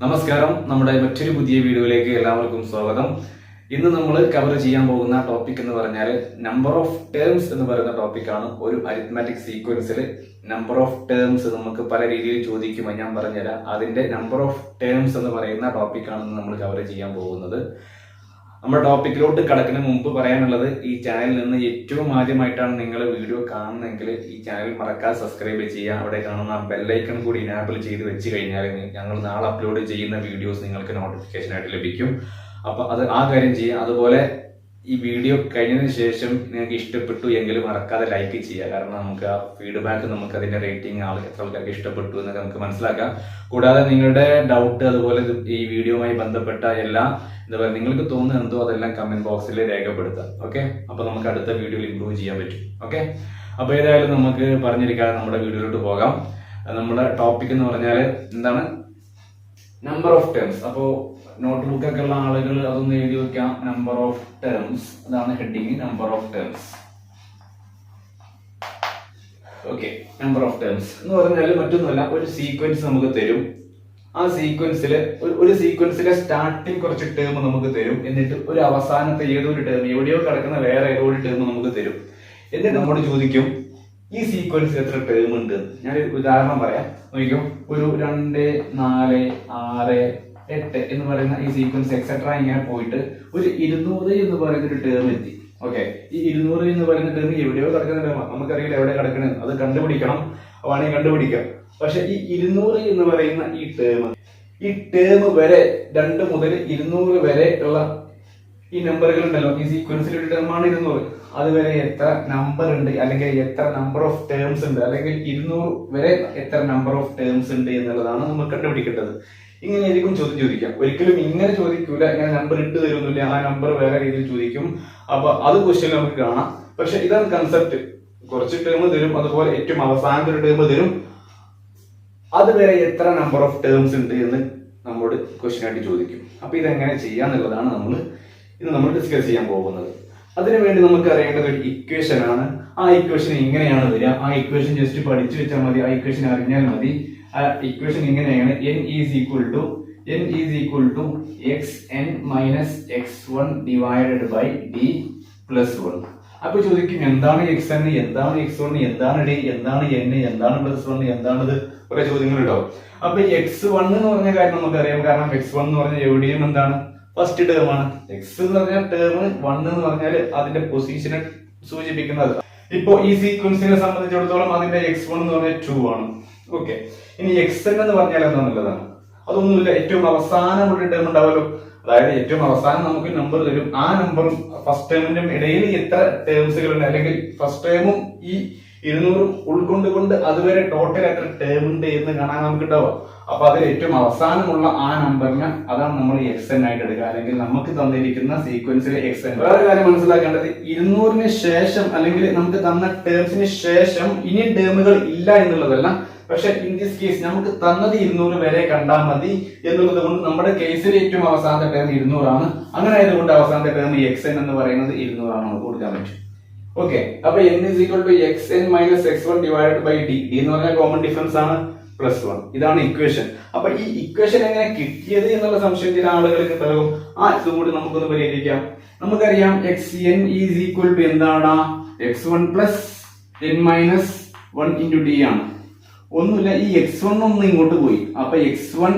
നമസ്കാരം. നമ്മുടെ മറ്റൊരു പുതിയ വീഡിയോയിലേക്ക് എല്ലാവർക്കും സ്വാഗതം. ഇന്ന് നമ്മൾ കവർ ചെയ്യാൻ പോകുന്ന ടോപ്പിക് എന്ന് പറഞ്ഞാൽ നമ്പർ ഓഫ് ടേംസ് എന്ന് പറയുന്ന ടോപ്പിക്കാണ്. ഒരു അരിത്മാറ്റിക് സീക്വൻസിൽ നമ്പർ ഓഫ് ടേംസ് നമുക്ക് പല രീതിയിൽ ചോദിക്കുമോ ഞാൻ പറഞ്ഞുതരാം. അതിന്റെ നമ്പർ ഓഫ് ടേംസ് എന്ന് പറയുന്ന ടോപ്പിക്കാണ് നമ്മൾ കവർ ചെയ്യാൻ പോകുന്നത്. നമ്മുടെ ടോപ്പിക്കിലോട്ട് കടക്കുന്നതിന് മുമ്പ് പറയാനുള്ളത്, ഈ ചാനലിൽ നിന്ന് ഏറ്റവും ആദ്യമായിട്ടാണ് നിങ്ങൾ വീഡിയോ കാണുന്നതെങ്കിൽ ഈ ചാനൽ മറക്കാതെ സബ്സ്ക്രൈബ് ചെയ്യുക. അവിടെ കാണുന്ന ബെല്ലൈക്കൺ കൂടി ഇനാബിൾ ചെയ്ത് വെച്ച് കഴിഞ്ഞാൽ ഞങ്ങൾ നാളെ അപ്ലോഡ് ചെയ്യുന്ന വീഡിയോസ് നിങ്ങൾക്ക് നോട്ടിഫിക്കേഷൻ ആയിട്ട് ലഭിക്കും. അപ്പൊ ആ കാര്യം ചെയ്യുക. അതുപോലെ ഈ വീഡിയോ കഴിഞ്ഞതിന് ശേഷം നിങ്ങൾക്ക് ഇഷ്ടപ്പെട്ടു എങ്കിൽ മറക്കാതെ ലൈക്ക് ചെയ്യുക. കാരണം നമുക്ക് ആ ഫീഡ്ബാക്ക്, നമുക്ക് അതിന്റെ റേറ്റിംഗ് എത്ര ആൾക്കാർക്ക് ഇഷ്ടപ്പെട്ടു എന്നൊക്കെ നമുക്ക് മനസ്സിലാക്കാം. കൂടാതെ നിങ്ങളുടെ ഡൗട്ട്, അതുപോലെ ഈ വീഡിയോയുമായി ബന്ധപ്പെട്ട എല്ലാം എന്താ പറയുക, നിങ്ങൾക്ക് തോന്നുന്ന എന്തോ അതെല്ലാം കമന്റ് ബോക്സിൽ രേഖപ്പെടുത്താം. ഓക്കെ, അപ്പൊ നമുക്ക് അടുത്ത വീഡിയോയിൽ ഇംപ്രൂവ് ചെയ്യാൻ പറ്റും. ഓക്കെ, അപ്പൊ ഏതായാലും നമുക്ക് പറഞ്ഞിരിക്കാതെ നമ്മുടെ വീഡിയോയിലോട്ട് പോകാം. നമ്മുടെ ടോപ്പിക് എന്ന് പറഞ്ഞാൽ എന്താണ്? Number of terms. അപ്പോ നോട്ട്ബുക്ക് ഒക്കെ ഉള്ള ആളുകൾ അതൊന്ന് എഴുതി വെക്കാം. നമ്പർ ഓഫ് ടേംസ്, അതാണ് heading, number of terms. Okay, number of terms എന്ന് പറഞ്ഞാൽ മറ്റൊന്നുമല്ല, ഒരു സീക്വൻസ് നമുക്ക് തരും. ആ സീക്വൻസില് ഒരു സീക്വൻസിലെ സ്റ്റാർട്ടിങ് കുറച്ച് ടേം നമുക്ക് തരും. എന്നിട്ട് ഒരു അവസാനത്തെ ഏതോ ഒരു ടേം, എവിടെയോ കിടക്കുന്ന വേറെ ഏതോ ഒരു ടേം നമുക്ക് തരും. എന്നിട്ട് നമ്മോട് ചോദിക്കും ഈ സീക്വൻസിൽ എത്ര ടേം ഉണ്ട്. ഞാനൊരു ഉദാഹരണം പറയാം, നോക്കിക്കും. ഒരു 2, 4, 6, 8 എന്ന് പറയുന്ന ഈ സീക്വൻസ് എക്സെട്ര ഇങ്ങനെ പോയിട്ട് ഒരു 200 എന്ന് പറയുന്ന ഒരു ടേം എത്തി. ഓക്കെ, ഈ 200 എന്ന് പറയുന്ന ടേം എവിടെയോ കിടക്കുന്ന ടേം, നമുക്കറിയില്ല എവിടെ കിടക്കുന്നത്, അത് കണ്ടുപിടിക്കണം. വേണമെങ്കിൽ കണ്ടുപിടിക്കാം. പക്ഷെ ഈ 200 എന്ന് പറയുന്ന ഈ ടേം വരെ 2 മുതൽ 200 വരെ ഉള്ള ഈ നമ്പറുകൾ ഉണ്ടല്ലോ, ഈ സീക്വൻസിൽ ഒരു ടേമാണ് 200. അതുവരെ എത്ര നമ്പർ ഉണ്ട്, അല്ലെങ്കിൽ എത്ര നമ്പർ ഓഫ് ടേംസ് ഉണ്ട്, അല്ലെങ്കിൽ 200 വരെ എത്ര നമ്പർ ഓഫ് ടേംസ് ഉണ്ട് എന്നുള്ളതാണ് നമ്മൾ കണ്ടുപിടിക്കേണ്ടത്. ഇങ്ങനെയായിരിക്കും ചോദ്യം ചോദിക്കാം. ഒരിക്കലും ഇങ്ങനെ ചോദിക്കൂല, ഇങ്ങനെ നമ്പർ ഇട്ട് തരുന്നില്ല, ആ നമ്പർ വേറെ രീതിയിൽ ചോദിക്കും. അപ്പൊ അത് ക്വസ്റ്റ്യൻ നമുക്ക് കാണാം. പക്ഷെ ഇതാണ് കൺസെപ്റ്റ്. കുറച്ച് ടേം തരും, അതുപോലെ ഏറ്റവും അവസാനത്തെ ഒരു ടേം തരും. അതുവരെ എത്ര നമ്പർ ഓഫ് ടേംസ് ഉണ്ട് എന്ന് നമ്മോട് ക്വസ്റ്റ്യൻ ആയിട്ട് ചോദിക്കും. അപ്പൊ ഇതെങ്ങനെ ചെയ്യാന്നുള്ളതാണ് നമ്മൾ ഡിസ്കസ് ചെയ്യാൻ പോകുന്നത്. അതിനുവേണ്ടി നമുക്ക് അറിയേണ്ടത് ഒരു ഇക്വേഷൻ ആണ്. ആ ഇക്വേഷൻ ഇങ്ങനെയാണ് വരിക. ആ ഇക്വേഷൻ ജസ്റ്റ് പഠിച്ചു വെച്ചാൽ മതി, ആ ഇക്വേഷൻ അറിഞ്ഞാൽ മതി. ആ ഇക്വേഷൻ ഇങ്ങനെയാണ്: n is equal to xn minus x1 divided by d plus 1. അപ്പൊ ചോദിക്കും എന്താണ് xn, എന്താണ് x1, എന്താണ് d, എന്താണ് n, എന്താണ് +1, എന്താണിത്, കുറെ ചോദ്യങ്ങൾ ഉണ്ടാവും. അപ്പൊ x1 എന്ന് പറഞ്ഞ കാര്യം നമുക്കറിയാം. കാരണം x1 എന്ന് പറഞ്ഞാൽ എവിടെയും എന്താണ്, ഫസ്റ്റ് ടേം ആണ്. x എന്ന് പറഞ്ഞാൽ ടേം, 1 എന്ന് പറഞ്ഞാൽ അതിന്റെ പൊസിഷനെ സൂചിപ്പിക്കുന്നത്. ഇപ്പോ ഈ സീക്വൻസിനെ സംബന്ധിച്ചിടത്തോളം അതിന്റെ x1 എന്ന് പറഞ്ഞാൽ 2 ആണ്. ഓക്കെ, ഇനി xn എന്ന് പറഞ്ഞാൽ എന്താണെന്നുള്ളതാണ്. അതൊന്നുമില്ല, ഏറ്റവും അവസാനം ഒരു ടേം ഉണ്ടാവുമല്ലോ. അതായത് ഏറ്റവും അവസാനം നമുക്ക് നമ്പർ തരും. ആ നമ്പറും ഫസ്റ്റ് ടേമിന്റെയും ഇടയിൽ എത്ര ടേംസുകൾ ഉണ്ട്, അല്ലെങ്കിൽ ഫസ്റ്റ് ടേമും ഈ 200 ഉൾക്കൊണ്ടുകൊണ്ട് അതുവരെ ടോട്ടൽ എത്ര ടേം ഉണ്ട് എന്ന് കാണാൻ നമുക്ക് ഉണ്ടാവുക. അപ്പൊ അതിൽ ഏറ്റവും അവസാനമുള്ള ആ നമ്പറിന് അതാണ് നമ്മൾ xn ആയിട്ട് എടുക്കുക, അല്ലെങ്കിൽ നമുക്ക് തന്നിരിക്കുന്ന സീക്വൻസിലെ xn. വേറെ കാര്യം മനസ്സിലാക്കേണ്ടത്, 200-ന് ശേഷം അല്ലെങ്കിൽ നമുക്ക് തന്ന ടേംസിന് ശേഷം ഇനി ടേമുകൾ ഇല്ല എന്നുള്ളതല്ല. പക്ഷെ ഇൻ ദിസ് കേസ് നമുക്ക് തന്നത് 200 വരെ കണ്ടാൽ മതി എന്നുള്ളത് കൊണ്ട് നമ്മുടെ കേസിൽ ഏറ്റവും അവസാനത്തെ ടേം 200 ആണ്. അങ്ങനെ ആയതുകൊണ്ട് അവസാനത്തെ ടേം xn എന്ന് പറയുന്നത് 200 ആണ്, നമുക്ക് കൊടുക്കാൻ പറ്റും. ഓക്കെ, അപ്പൊ n is equal to xn minus x1 divided by d. d എന്ന് പറഞ്ഞാൽ കോമൺ ഡിഫറൻസ് ആണ്, +1. ഇതാണ് ഇക്വേഷൻ. അപ്പൊ ഈ ഇക്വേഷൻ എങ്ങനെ കിട്ടിയത് എന്നുള്ള സംശയം ചില ആളുകൾക്ക് ഉണ്ടാകും. ഇതും കൂടി നമുക്കൊന്ന് പരിഹരിക്കാം. നമുക്കറിയാം xn is equal to എന്താണ്, x1 plus n minus 1 into d ആണ്. ഒന്നുമില്ല, ഈ x1 ഒന്ന് ഇങ്ങോട്ട് പോയി. അപ്പൊ x1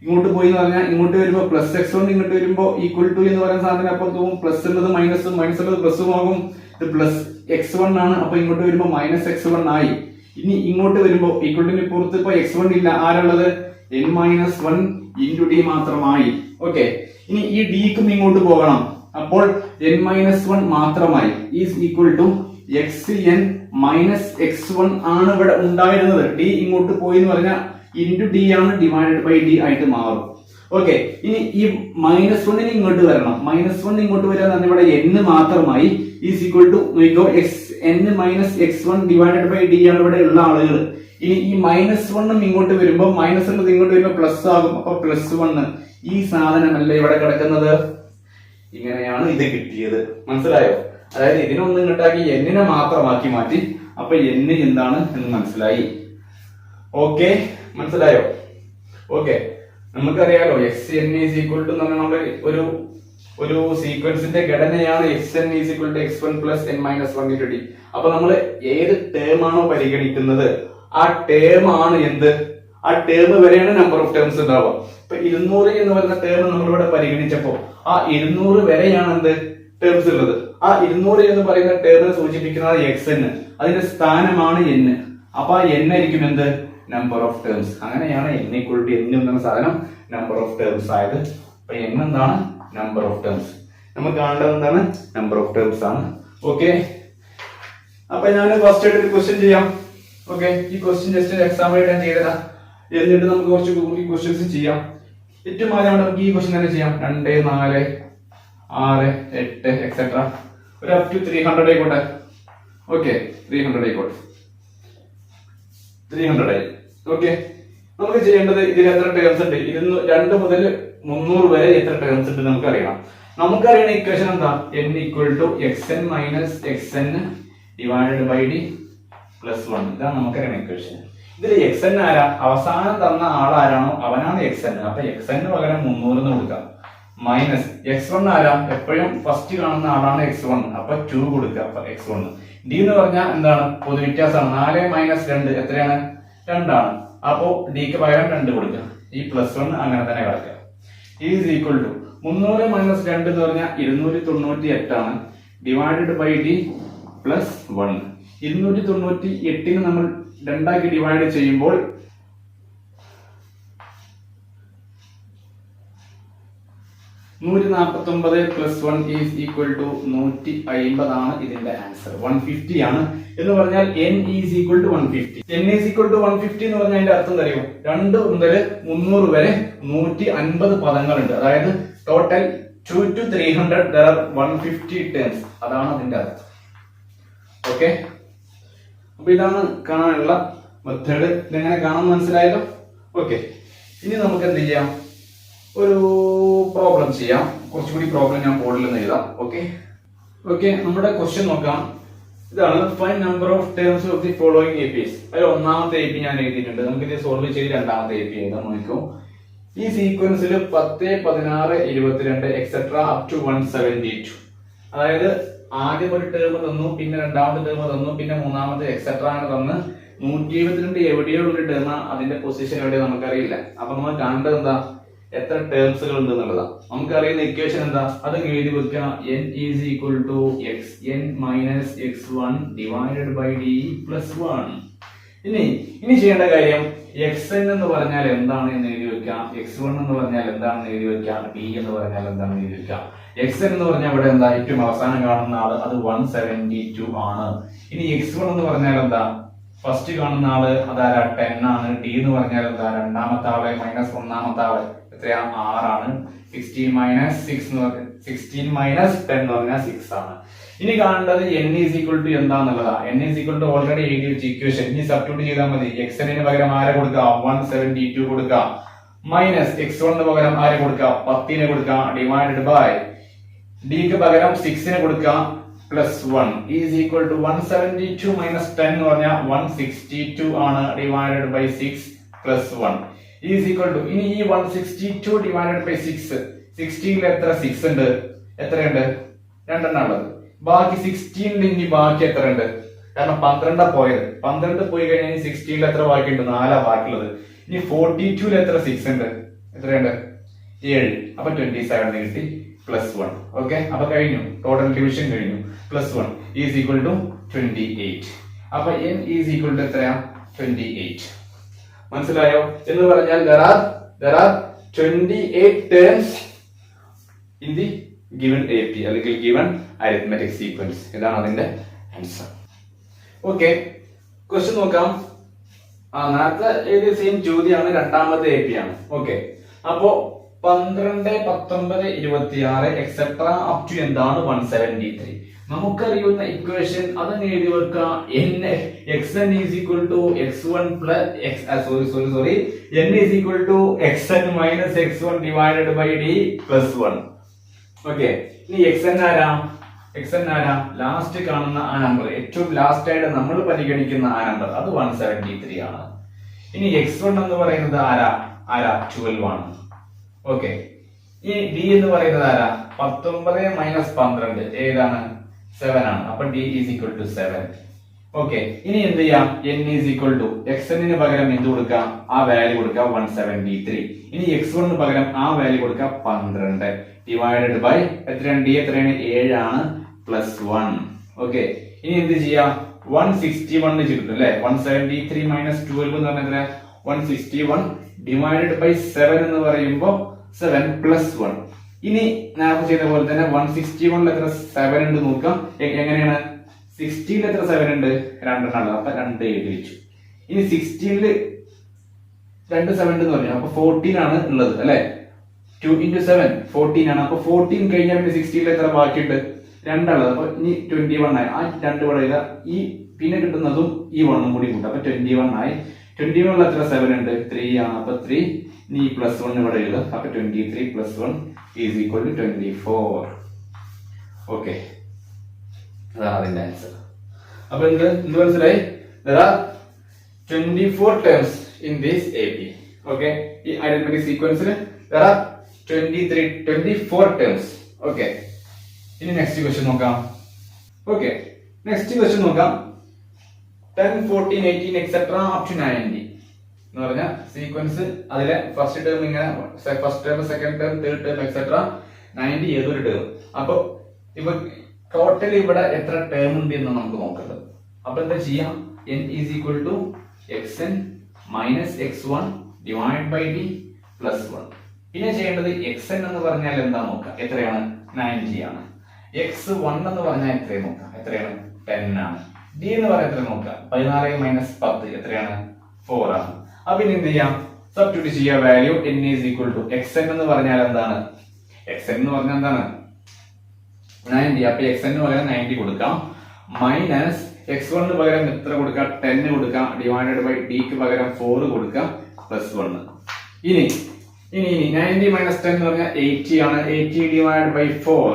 ഇങ്ങോട്ട് പോയി എന്ന് പറഞ്ഞാൽ ഇങ്ങോട്ട് വരുമ്പോ +x1 ഇങ്ങോട്ട് വരുമ്പോ ഈക്വൽ ടു എന്ന് പറയുന്ന സാധനം അപ്പുറത്ത് പോകും. പ്ലസ് ഉള്ളത് മൈനസും, മൈനസ് ഉള്ളത് പ്ലസും ആകും. ഇത് +x1 ആണ്. അപ്പൊ ഇങ്ങോട്ട് വരുമ്പോ -x1 ആയി. ഇനി ഇങ്ങോട്ട് വരുമ്പോ ഈക്വൽ ടു പുറത്ത് ഇപ്പൊ x1 ഇല്ല, ആരുള്ളത്, n-1 into d മാത്രമായി. ഓക്കെ, ഇനി ഈ ഡിക്കും ഇങ്ങോട്ട് പോകണം. അപ്പോൾ n-1 മാത്രമായി. Is equal to xn minus x1 ആണ് ഇവിടെ ഉണ്ടായിരുന്നത്. d ഇങ്ങോട്ട് പോയി എന്ന് പറഞ്ഞാൽ ഇൻറ്റു d ആണ്, ഡിവൈഡഡ് ബൈ d ആയിട്ട് മാറും. ഓക്കെ, ഇനി ഈ -1 ഇങ്ങോട്ട് വരണം. -1 ഇങ്ങോട്ട് വരാൻ ഇവിടെ n മാത്രമായി. ഈസ് ഈക്വൽ ടു നോക്കിക്കോ, xn minus x1 divided by d ആണ് ഇവിടെ ഉള്ള ആളുകൾ. ഇനി ഈ -1 ഇങ്ങോട്ട് വരുമ്പോ മൈനസ് ഉള്ളത് ഇങ്ങോട്ട് വരുമ്പോ പ്ലസ് ആകും. അപ്പൊ +1 ഈ സാധനമല്ലേ ഇവിടെ കിടക്കുന്നത്. ഇങ്ങനെയാണ് ഇത് കിട്ടിയത്. മനസ്സിലായോ? അതായത് ഇതിനൊന്നും ഇങ്ങോട്ടാക്കി എന്നിനെ മാത്രമാക്കി മാറ്റി. അപ്പൊ n എന്താണ് എന്ന് മനസ്സിലായി. ഓക്കെ, മനസ്സിലായോ? ഓക്കെ, നമുക്കറിയാലോ X N is equal to എന്ന് പറഞ്ഞാൽ നമ്മുടെ ഒരു സീക്വൻസിന്റെ ഘടനയാണ് X N is equal to X one plus N minus one into D. അപ്പൊ നമ്മൾ ഏത് ടേം ആണോ പരിഗണിക്കുന്നത് ആ ടേം ആണ് എന്ത്, ആ ടേം വരെയാണ് നമ്പർ ഓഫ് ടേംസ് ഉണ്ടാവുക. ഇപ്പൊ 200 എന്ന് പറയുന്ന ടേം നമ്മളിവിടെ പരിഗണിച്ചപ്പോ ആ 200 വരെയാണ് എന്ത് ടേംസ് ഉള്ളത്. ആ 200 എന്ന് പറയുന്ന ടേമിനെ സൂചിപ്പിക്കുന്നത് എക്സ് എൻ, അതിന്റെ സ്ഥാനമാണ് എൻ. അപ്പൊ ആ എൻ ആയിരിക്കും എന്ത് നമ്പർ ഓഫ് ടേംസ്. അങ്ങനെയാണ് n ഈക്വൽ ടു n എന്ന സാധനം നമ്പർ ഓഫ് ടേംസ് ആയത്. അപ്പൊ n എന്താണ് നമ്പർ ഓഫ് ടേംസ്. നമുക്ക് കാണേണ്ടത് എന്താണ് നമ്പർ ഓഫ് ടേംസ് ആണ്. ഓക്കെ, അപ്പൊ ഞാൻ ഫസ്റ്റ് ആയിട്ട് ഒരു ക്വസ്റ്റ്യൻ ചെയ്യാം. ഓക്കെ, ഈ ക്വസ്റ്റ്യൻ ജസ്റ്റ് എക്സാം ആയിട്ട് ഞാൻ ചെയ്തതാ. എന്നിട്ട് നമുക്ക് കുറച്ച് കൂടി ക്വസ്റ്റ്യൻസ് ചെയ്യാം. ഏറ്റവും ആദ്യം നമുക്ക് ഈ ക്വസ്റ്റ്യൻ തന്നെ ചെയ്യാം. 2, 4, 6, 8 എക്സെട്ര ഒരു അപ് ടു 300 ആയിക്കോട്ടെ. ഓക്കെ, 300 ആയിക്കോട്ടെ. 300 ആയി. ഓക്കെ, നമുക്ക് ചെയ്യേണ്ടത് ഇതിൽ എത്ര ടേംസ് ഉണ്ട്, 2 മുതൽ 300 വരെ എത്ര ടേംസ് ഉണ്ട് നമുക്ക് അറിയണം. നമുക്കറിയണ ഇക്വേഷൻ എന്താ, n equal to X N minus X N divided by D plus 1. ഇതാണ് നമുക്കറിയണ ഇക്വേഷൻ. ഇതിൽ എക്സ് എൻ ആരാ, അവസാനം തന്ന ആളാരാണോ അവനാണ് എക്സ് എൻ. അപ്പൊ എക്സ് എൻ പകരം 300 എന്ന് കൊടുക്കാം. മൈനസ് എക്സ് വൺ ആരാ, എപ്പോഴും ഫസ്റ്റ് കാണുന്ന ആളാണ് എക്സ് വൺ. അപ്പൊ 2 കൊടുക്കുക. അപ്പൊ എക്സ് വൺ. ഡി എന്ന് പറഞ്ഞാൽ എന്താണ്, പൊതുവ്യത്യാസമാണ്. 4 മൈനസ് 2 എത്രയാണ്, 2 ആണ്. അപ്പോ ഡിക്ക് പകരം 2 കൊടുക്കുക. ഈ പ്ലസ് 1 അങ്ങനെ തന്നെ കിടക്കുക. ഈസ് ഈക്വൽ ടു 300 മൈനസ് 2 എന്ന് പറഞ്ഞാൽ 298 ആണ്. Divided by D plus 1. 298 നമ്മൾ 2 ആക്കി ഡിവൈഡ് ചെയ്യുമ്പോൾ 149 പ്ലസ് 1 ഈസ് ഈക്വൽ ടു 150 ആണ് ഇതിന്റെ ആൻസർ. 150 ആണ് എന്ന് പറഞ്ഞാൽ n is equal to 150. n is equal to 150 എന്ന് പറഞ്ഞാൽ അതിന്റെ അർത്ഥം അറിയോ, 2 മുതൽ 300 വരെ 150 പദങ്ങളുണ്ട്. അതായത് total 2 to 300 there are 150 terms. അതാണ് അതിന്റെ അർത്ഥം. ഓക്കെ, അപ്പൊ ഇതാണ് കാണാനുള്ള മെത്തേഡ്. ഇതെങ്ങനെ കാണാൻ മനസ്സിലായല്ലോ. ഓക്കെ, ഇനി നമുക്ക് എന്ത് ചെയ്യാം, ഒരു പ്രോബ്ലം ചെയ്യാം. കുറച്ചുകൂടി പ്രോബ്ലം ഞാൻ ബോർഡിൽ നിന്ന് എഴുതാം. ഓക്കെ ഓക്കെ, നമ്മുടെ ക്വസ്റ്റ്യൻ നോക്കാം. ഇതാണ് find number of terms of the following APs. അതിൽ ഒന്നാമത്തെ എപി ഞാൻ എഴുതിയിട്ടുണ്ട്. നമുക്ക് ഇത് സോൾവ് ചെയ്ത് രണ്ടാമത്തെ എപി എഴുതാൻ നോക്കൂ. ഈ സീക്വൻസിൽ 10, 16, 22 എക്സെട്ര അപ് ടു 172. അതായത് ആദ്യം ഒരു ടേം തന്നു, പിന്നെ രണ്ടാമത്തെ ടേം തന്നു, പിന്നെ മൂന്നാമത്തെ എക്സെട്ര ആണ് തന്ന് 172 എവിടെയോ ഒരു ടേം, അതിന്റെ പൊസിഷൻ എവിടെയോ നമുക്കറിയില്ല. അപ്പൊ നമ്മൾ കാണേണ്ടത് എന്താ, എത്ര ടേംസുകൾ ഉണ്ട് എന്നുള്ളതാണ്. നമുക്കറിയുന്ന ഇക്വേഷൻ എന്താ, അത് എഴുതി വെക്കുക. n is equal to X N minus X one divided by D plus 1. ഇനി ചെയ്യേണ്ട കാര്യം എക്സ് എൻ എന്ന് പറഞ്ഞാൽ എന്താണ് എന്ന് എഴുതി വെക്കാം. എക്സ് വൺ എന്ന് പറഞ്ഞാൽ എന്താണെന്ന് എഴുതി വെക്കാം. ഡി എന്ന് പറഞ്ഞാൽ എന്താണെന്ന് എഴുതി വെക്കാം. എക്സ് എൻ എന്ന് പറഞ്ഞാൽ ഇവിടെ എന്താ, ഏറ്റവും അവസാനം കാണുന്ന ആള് അത് 172 ആണ്. ഇനി എക്സ് വൺ എന്ന് പറഞ്ഞാൽ എന്താ, ഫസ്റ്റ് കാണുന്ന ആള് അതാരാ, 10 ആണ്. ഡി എന്ന് പറഞ്ഞാൽ എന്താ, രണ്ടാമത്തെ ആള് മൈനസ് ഒന്നാമത്തെ ആള് എത്രയാ, 6 ആണ്. 16 മൈനസ് 6 എന്ന് പറഞ്ഞാൽ 16 മൈനസ് 10 എന്ന് പറഞ്ഞാൽ 6 ആണ്. ഇനി കാണേണ്ടത് n ഈസ് ഈക്വൽ ടു എന്താന്നുള്ളതാ. n is equal to already എഴുതി വെച്ച ഇക്വേഷൻ. ഇനി സബ്സ്റ്റിറ്റ്യൂട്ട് ചെയ്താൽ മതി. എക്സ് എന്നിന് പകരം ആരെ കൊടുക്കാം, 172 കൊടുക്കാം. മൈനസ് എക്സ് വണ്ണിന് പകരം ആരെ കൊടുക്കാം, 10 കൊടുക്കാം. ഡിവൈഡഡ് ബൈ ഡിക്ക് പകരം 6 കൊടുക്കാം plus 1 is equal to 172 minus 10 എന്ന് പറഞ്ഞാൽ 162 ആണ്. Divided by 6 plus 1 is equal to, ഇനി ഈ 162 ഡിവൈഡഡ് ബൈ 6, 16ൽ എത്ര 6 ഉണ്ട്, എത്രയുണ്ട്, 2 ഉള്ളത്. ബാക്കി 16ൽ ഇനി ബാക്കി എത്ര ഉണ്ട്, കാരണം 12 പോയത്, 12 പോയി കഴിഞ്ഞാൽ 16ൽ എത്ര ബാക്കിയുണ്ട്, 4 ബാക്കിയുള്ളത്. ഇനി 42ൽ എത്ര 6 ഉണ്ട്, എത്രയുണ്ട്, 7. അപ്പൊ 27 കിട്ടി പ്ലസ് 1. ഓക്കെ, അപ്പൊ കഴിഞ്ഞു, ടോട്ടൽ ഡിവിഷൻ കഴിഞ്ഞു. Plus 1 is equal to 28. അപ്പൊ n ഈസ് ഈക്വൽ ടു എത്രയാ, 28. മനസ്സിലായോ? എന്ന് പറഞ്ഞാൽ there are 28 terms in the given AP അല്ലെങ്കിൽ given arithmetic sequence. ഇതാണ് അതിന്റെ ആൻസർ. ഓക്കെ, ക്വസ്റ്റ്യൻ നോക്കാം. നേരത്തെ ഏത് സെയിം ചോദ്യമാണ്, രണ്ടാമത്തെ AP ആണ്. ഓക്കെ, അപ്പോ 12, 19, 26 എക്സെട്ര അപ് ടു എന്താണ് 173. നമുക്കറിയുന്ന ഇക്വേഷൻ അത് എഴുതി വെക്കുക. xn is equal to x1 plus n is equal to xn minus x1 divided by d plus 1. Okay, ഇനി xn ആരാ, ലാസ്റ്റ് കാണുന്ന ആ നമ്പർ, ഏറ്റവും ലാസ്റ്റ് ആയിട്ട് നമ്മൾ പരിഗണിക്കുന്ന ആ നമ്പർ, അത് 173 ആണ്. ഇനി x1 എന്ന് പറയുന്നത് ആരാ 12 ആണ്. ഓക്കെ, ഈ ഡി എന്ന് പറയുന്നത് ആരാ? 19 മൈനസ് 12 ഏതാണ്? 7 ആണ്. അപ്പൊ D is equal to 7. Okay, ഇനി എന്ത് ചെയ്യാം? n is equal to xn പകരം എന്ത് കൊടുക്കാം? ആ വാല്യൂ കൊടുക്കാം 173. ഇനി x1 പകരം ആ വാല്യൂ കൊടുക്കാം 12 ഡിവൈഡഡ് ബൈ എത്രയാണ്? ഡി എത്രയാണ്? 7 ആണ് പ്ലസ് 1. ഓക്കെ, ഇനി എന്ത് ചെയ്യാം? 161 കിട്ടും അല്ലെ? 173 മൈനസ് 12 എന്ന് പറഞ്ഞാൽ 161 ഡിവൈഡഡ് ബൈ 7 എന്ന് പറയുമ്പോ 7 പ്ലസ് 1. ഇനി നേരത്തെ ചെയ്ത പോലെ തന്നെ 161 എത്ര 7 ഉണ്ട് നോക്കാം. എങ്ങനെയാണ്? 16 എത്ര 7 ഉണ്ട്? 2 ആണ്. അപ്പൊ 2 എഴുതി വെച്ചു. ഇനി 16 2 7 എന്ന് പറഞ്ഞു. അപ്പൊ 14 ആണ് ഉള്ളത് അല്ലെ? 2 into 7 14 ആണ്. അപ്പൊ 14 കഴിഞ്ഞാൽ പിന്നെ 16 എത്ര ബാക്കിയുണ്ട്? 2 ഉള്ളത്. അപ്പൊ ഇനി 21 ആയി. ആ 2 ഇവിടെ എഴുതാം. ഈ പിന്നെ കിട്ടുന്നതും ഈ 1 കൂടി കൂട്ടാം. അപ്പൊ 21 ആയി. 21 എത്ര 7 ഉണ്ട്? 3 ആണ്. അപ്പൊ 3 ഇനി പ്ലസ് 1 ഇവിടെ എഴുതാം. അപ്പൊ 23 plus 1 is equal to 24. Okay, അതാണ് അതിന്റെ ആൻസർ. അപ്പൊ എന്ത് മനസ്സിലായി? there are 24 terms in this AP. Okay, ഈ അരിത്മെറ്റിക് സീക്വൻസിൽ there are 24 terms. ഓക്കെ, ഇനി നെക്സ്റ്റ് ക്വസ്റ്റ്യൻ നോക്കാം. ഓക്കെ, നെക്സ്റ്റ് ക്വസ്റ്റ്യൻ നോക്കാം. 10, 14, 18 എക്സെട്ര അപ് ടു 90 എന്ന് പറഞ്ഞ സീക്വൻസ്. അതിലെ ഫസ്റ്റ് ടേം ഇങ്ങനെ first term, second term, third term etcetera 90 ഏതൊരു ടേം. അപ്പൊ ഇപ്പൊ ടോട്ടൽ ഇവിടെ എത്ര ടേം ഉണ്ട് എന്ന് നമുക്ക് നോക്കേണ്ടത്. അപ്പൊ എന്താ ചെയ്യാം? n is equal to xn minus x1 divide by d plus 1. പിന്നെ ചെയ്യേണ്ടത് xn എന്ന് പറഞ്ഞാൽ എന്താ നോക്കാം. എത്രയാണ്? 90 ആണ്. x1 എന്ന് പറഞ്ഞാൽ എത്രയാണ് നോക്കാം. എത്രയാണ്? 10 ആണ്. d എന്ന് പറഞ്ഞാൽ എത്ര നോക്കാം. 14 മൈനസ് 10 എത്രയാണ്? 4 ആണ്. അപ്പൊ ഇനി എന്ത് ചെയ്യാം? സബ്സ്റ്റിറ്റ്യൂട്ട് ചെയ്യാം value. n is equal to xn എന്ന് പറഞ്ഞാൽ എന്താണ്? xn എന്ന് പറഞ്ഞാൽ എന്താണ്? 90. അപ്പൊ xn പകരം 90 കൊടുക്കാം. മൈനസ് x1 പകരം എത്ര കൊടുക്കാം? 10 കൊടുക്കാം. ഡിവൈഡഡ് ബൈ d ക്ക് പകരം 4 കൊടുക്കാം പ്ലസ് 1. ഇനി 90 മൈനസ് 10 എന്ന് പറഞ്ഞാൽ 80 ആണ്. 80 ഡിവൈഡ് ബൈ 4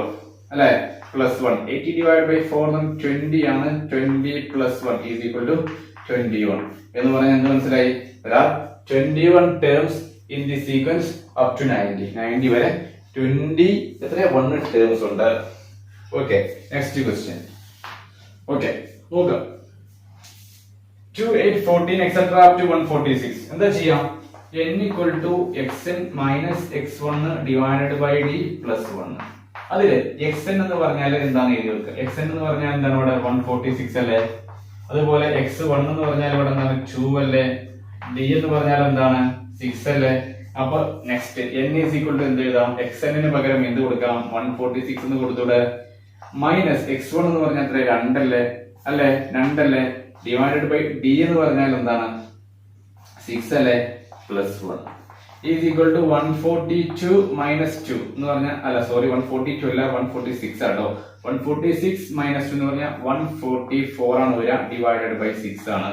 അല്ലെ? പ്ലസ് 1. 80 ഡിവൈഡ് ബൈ 4 20 ആണ്. 20 പ്ലസ് 1 ഈസ് ഈക്വൽ ടു 21 എന്ന് പറഞ്ഞാൽ എന്ത് മനസ്സിലായി? there are 21 terms in the sequence up to 90 വരെ 1 terms ഉണ്ട്. Okay, next question. ഓക്കെ, നോക്കാം. 2, 8, 14 എക്സെട്ര അപ് ടു 146 എന്താ ചെയ്യാം? n equal to xn minus x1 divided by d plus 1. അതില് xn എന്ന് പറഞ്ഞാൽ എന്താണ് എഴുതി വെക്കുക. xn എന്ന് പറഞ്ഞാൽ എന്താണ്? ഇവിടെ 146 അല്ലേ? അതുപോലെ x1 എന്ന് പറഞ്ഞാൽ ഇവിടെ എന്താണ്? 2 അല്ലേ? d എന്ന് പറഞ്ഞാൽ എന്താണ്? 6 അല്ലേ? അപ്പൊ next n is equal to എന്ത് എഴുതാം? xn പകരം എന്ത് കൊടുക്കാം? 146 എന്ന് കൊടുത്തൂടെ? മൈനസ് x1 എന്ന് പറഞ്ഞാൽ എത്ര? 2 അല്ലേ? 2 അല്ലേ? ഡിവൈഡഡ് ബൈ d എന്ന് പറഞ്ഞാൽ എന്താണ്? 6 അല്ലേ? Plus 1 is equal to 142 minus 2 എന്ന് പറഞ്ഞാൽ 142 അല്ല, 146 ആട്ടോ. 146 മൈനസ് 2 എന്ന് പറഞ്ഞാൽ 144 ആണ് വരിക. ഡിവൈഡഡ് ബൈ 6 ആണ്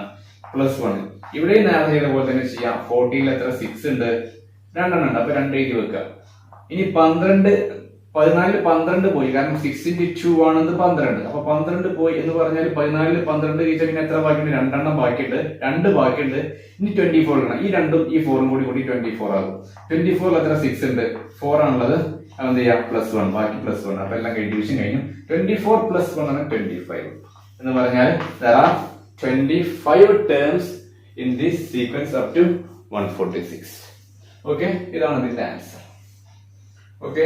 പ്ലസ് 1. ഇവിടെ നേരത്തെ ചെയ്ത പോലെ തന്നെ ചെയ്യാം. 14 എത്ര? 6 ഉണ്ട്. 2 ഉണ്ട്. അപ്പൊ 2 എഴുതി വെക്കുക. ഇനി 14 പോയി. കാരണം 6 into 2 ആണെന്ന് 12. അപ്പൊ 12 പോയി എന്ന് പറഞ്ഞാൽ 14 12 കഴിച്ചാൽ പിന്നെ എത്ര ബാക്കിയുണ്ട്? 2 ബാക്കിയുണ്ട്. 2 ബാക്കിയുണ്ട്. ഇനി 24 ആണ്. ഈ 2ഉം ഈ 4ഉം കൂടി 24 ആകും. 24 എത്ര? 6 ഉണ്ട്. 4 ആണുള്ളത്. എന്ത് ചെയ്യാം? പ്ലസ് 1. ബാക്കി പ്ലസ് 1. അപ്പൊ എല്ലാം ഡിവിഷൻ കഴിഞ്ഞു. 24 പ്ലസ് 1 ആണ് 25 എന്ന് പറഞ്ഞാൽ there are 25 terms in this sequence up to 146. Okay, ഇതാണ് ഇതിന്റെ ആൻസർ. ഓക്കെ,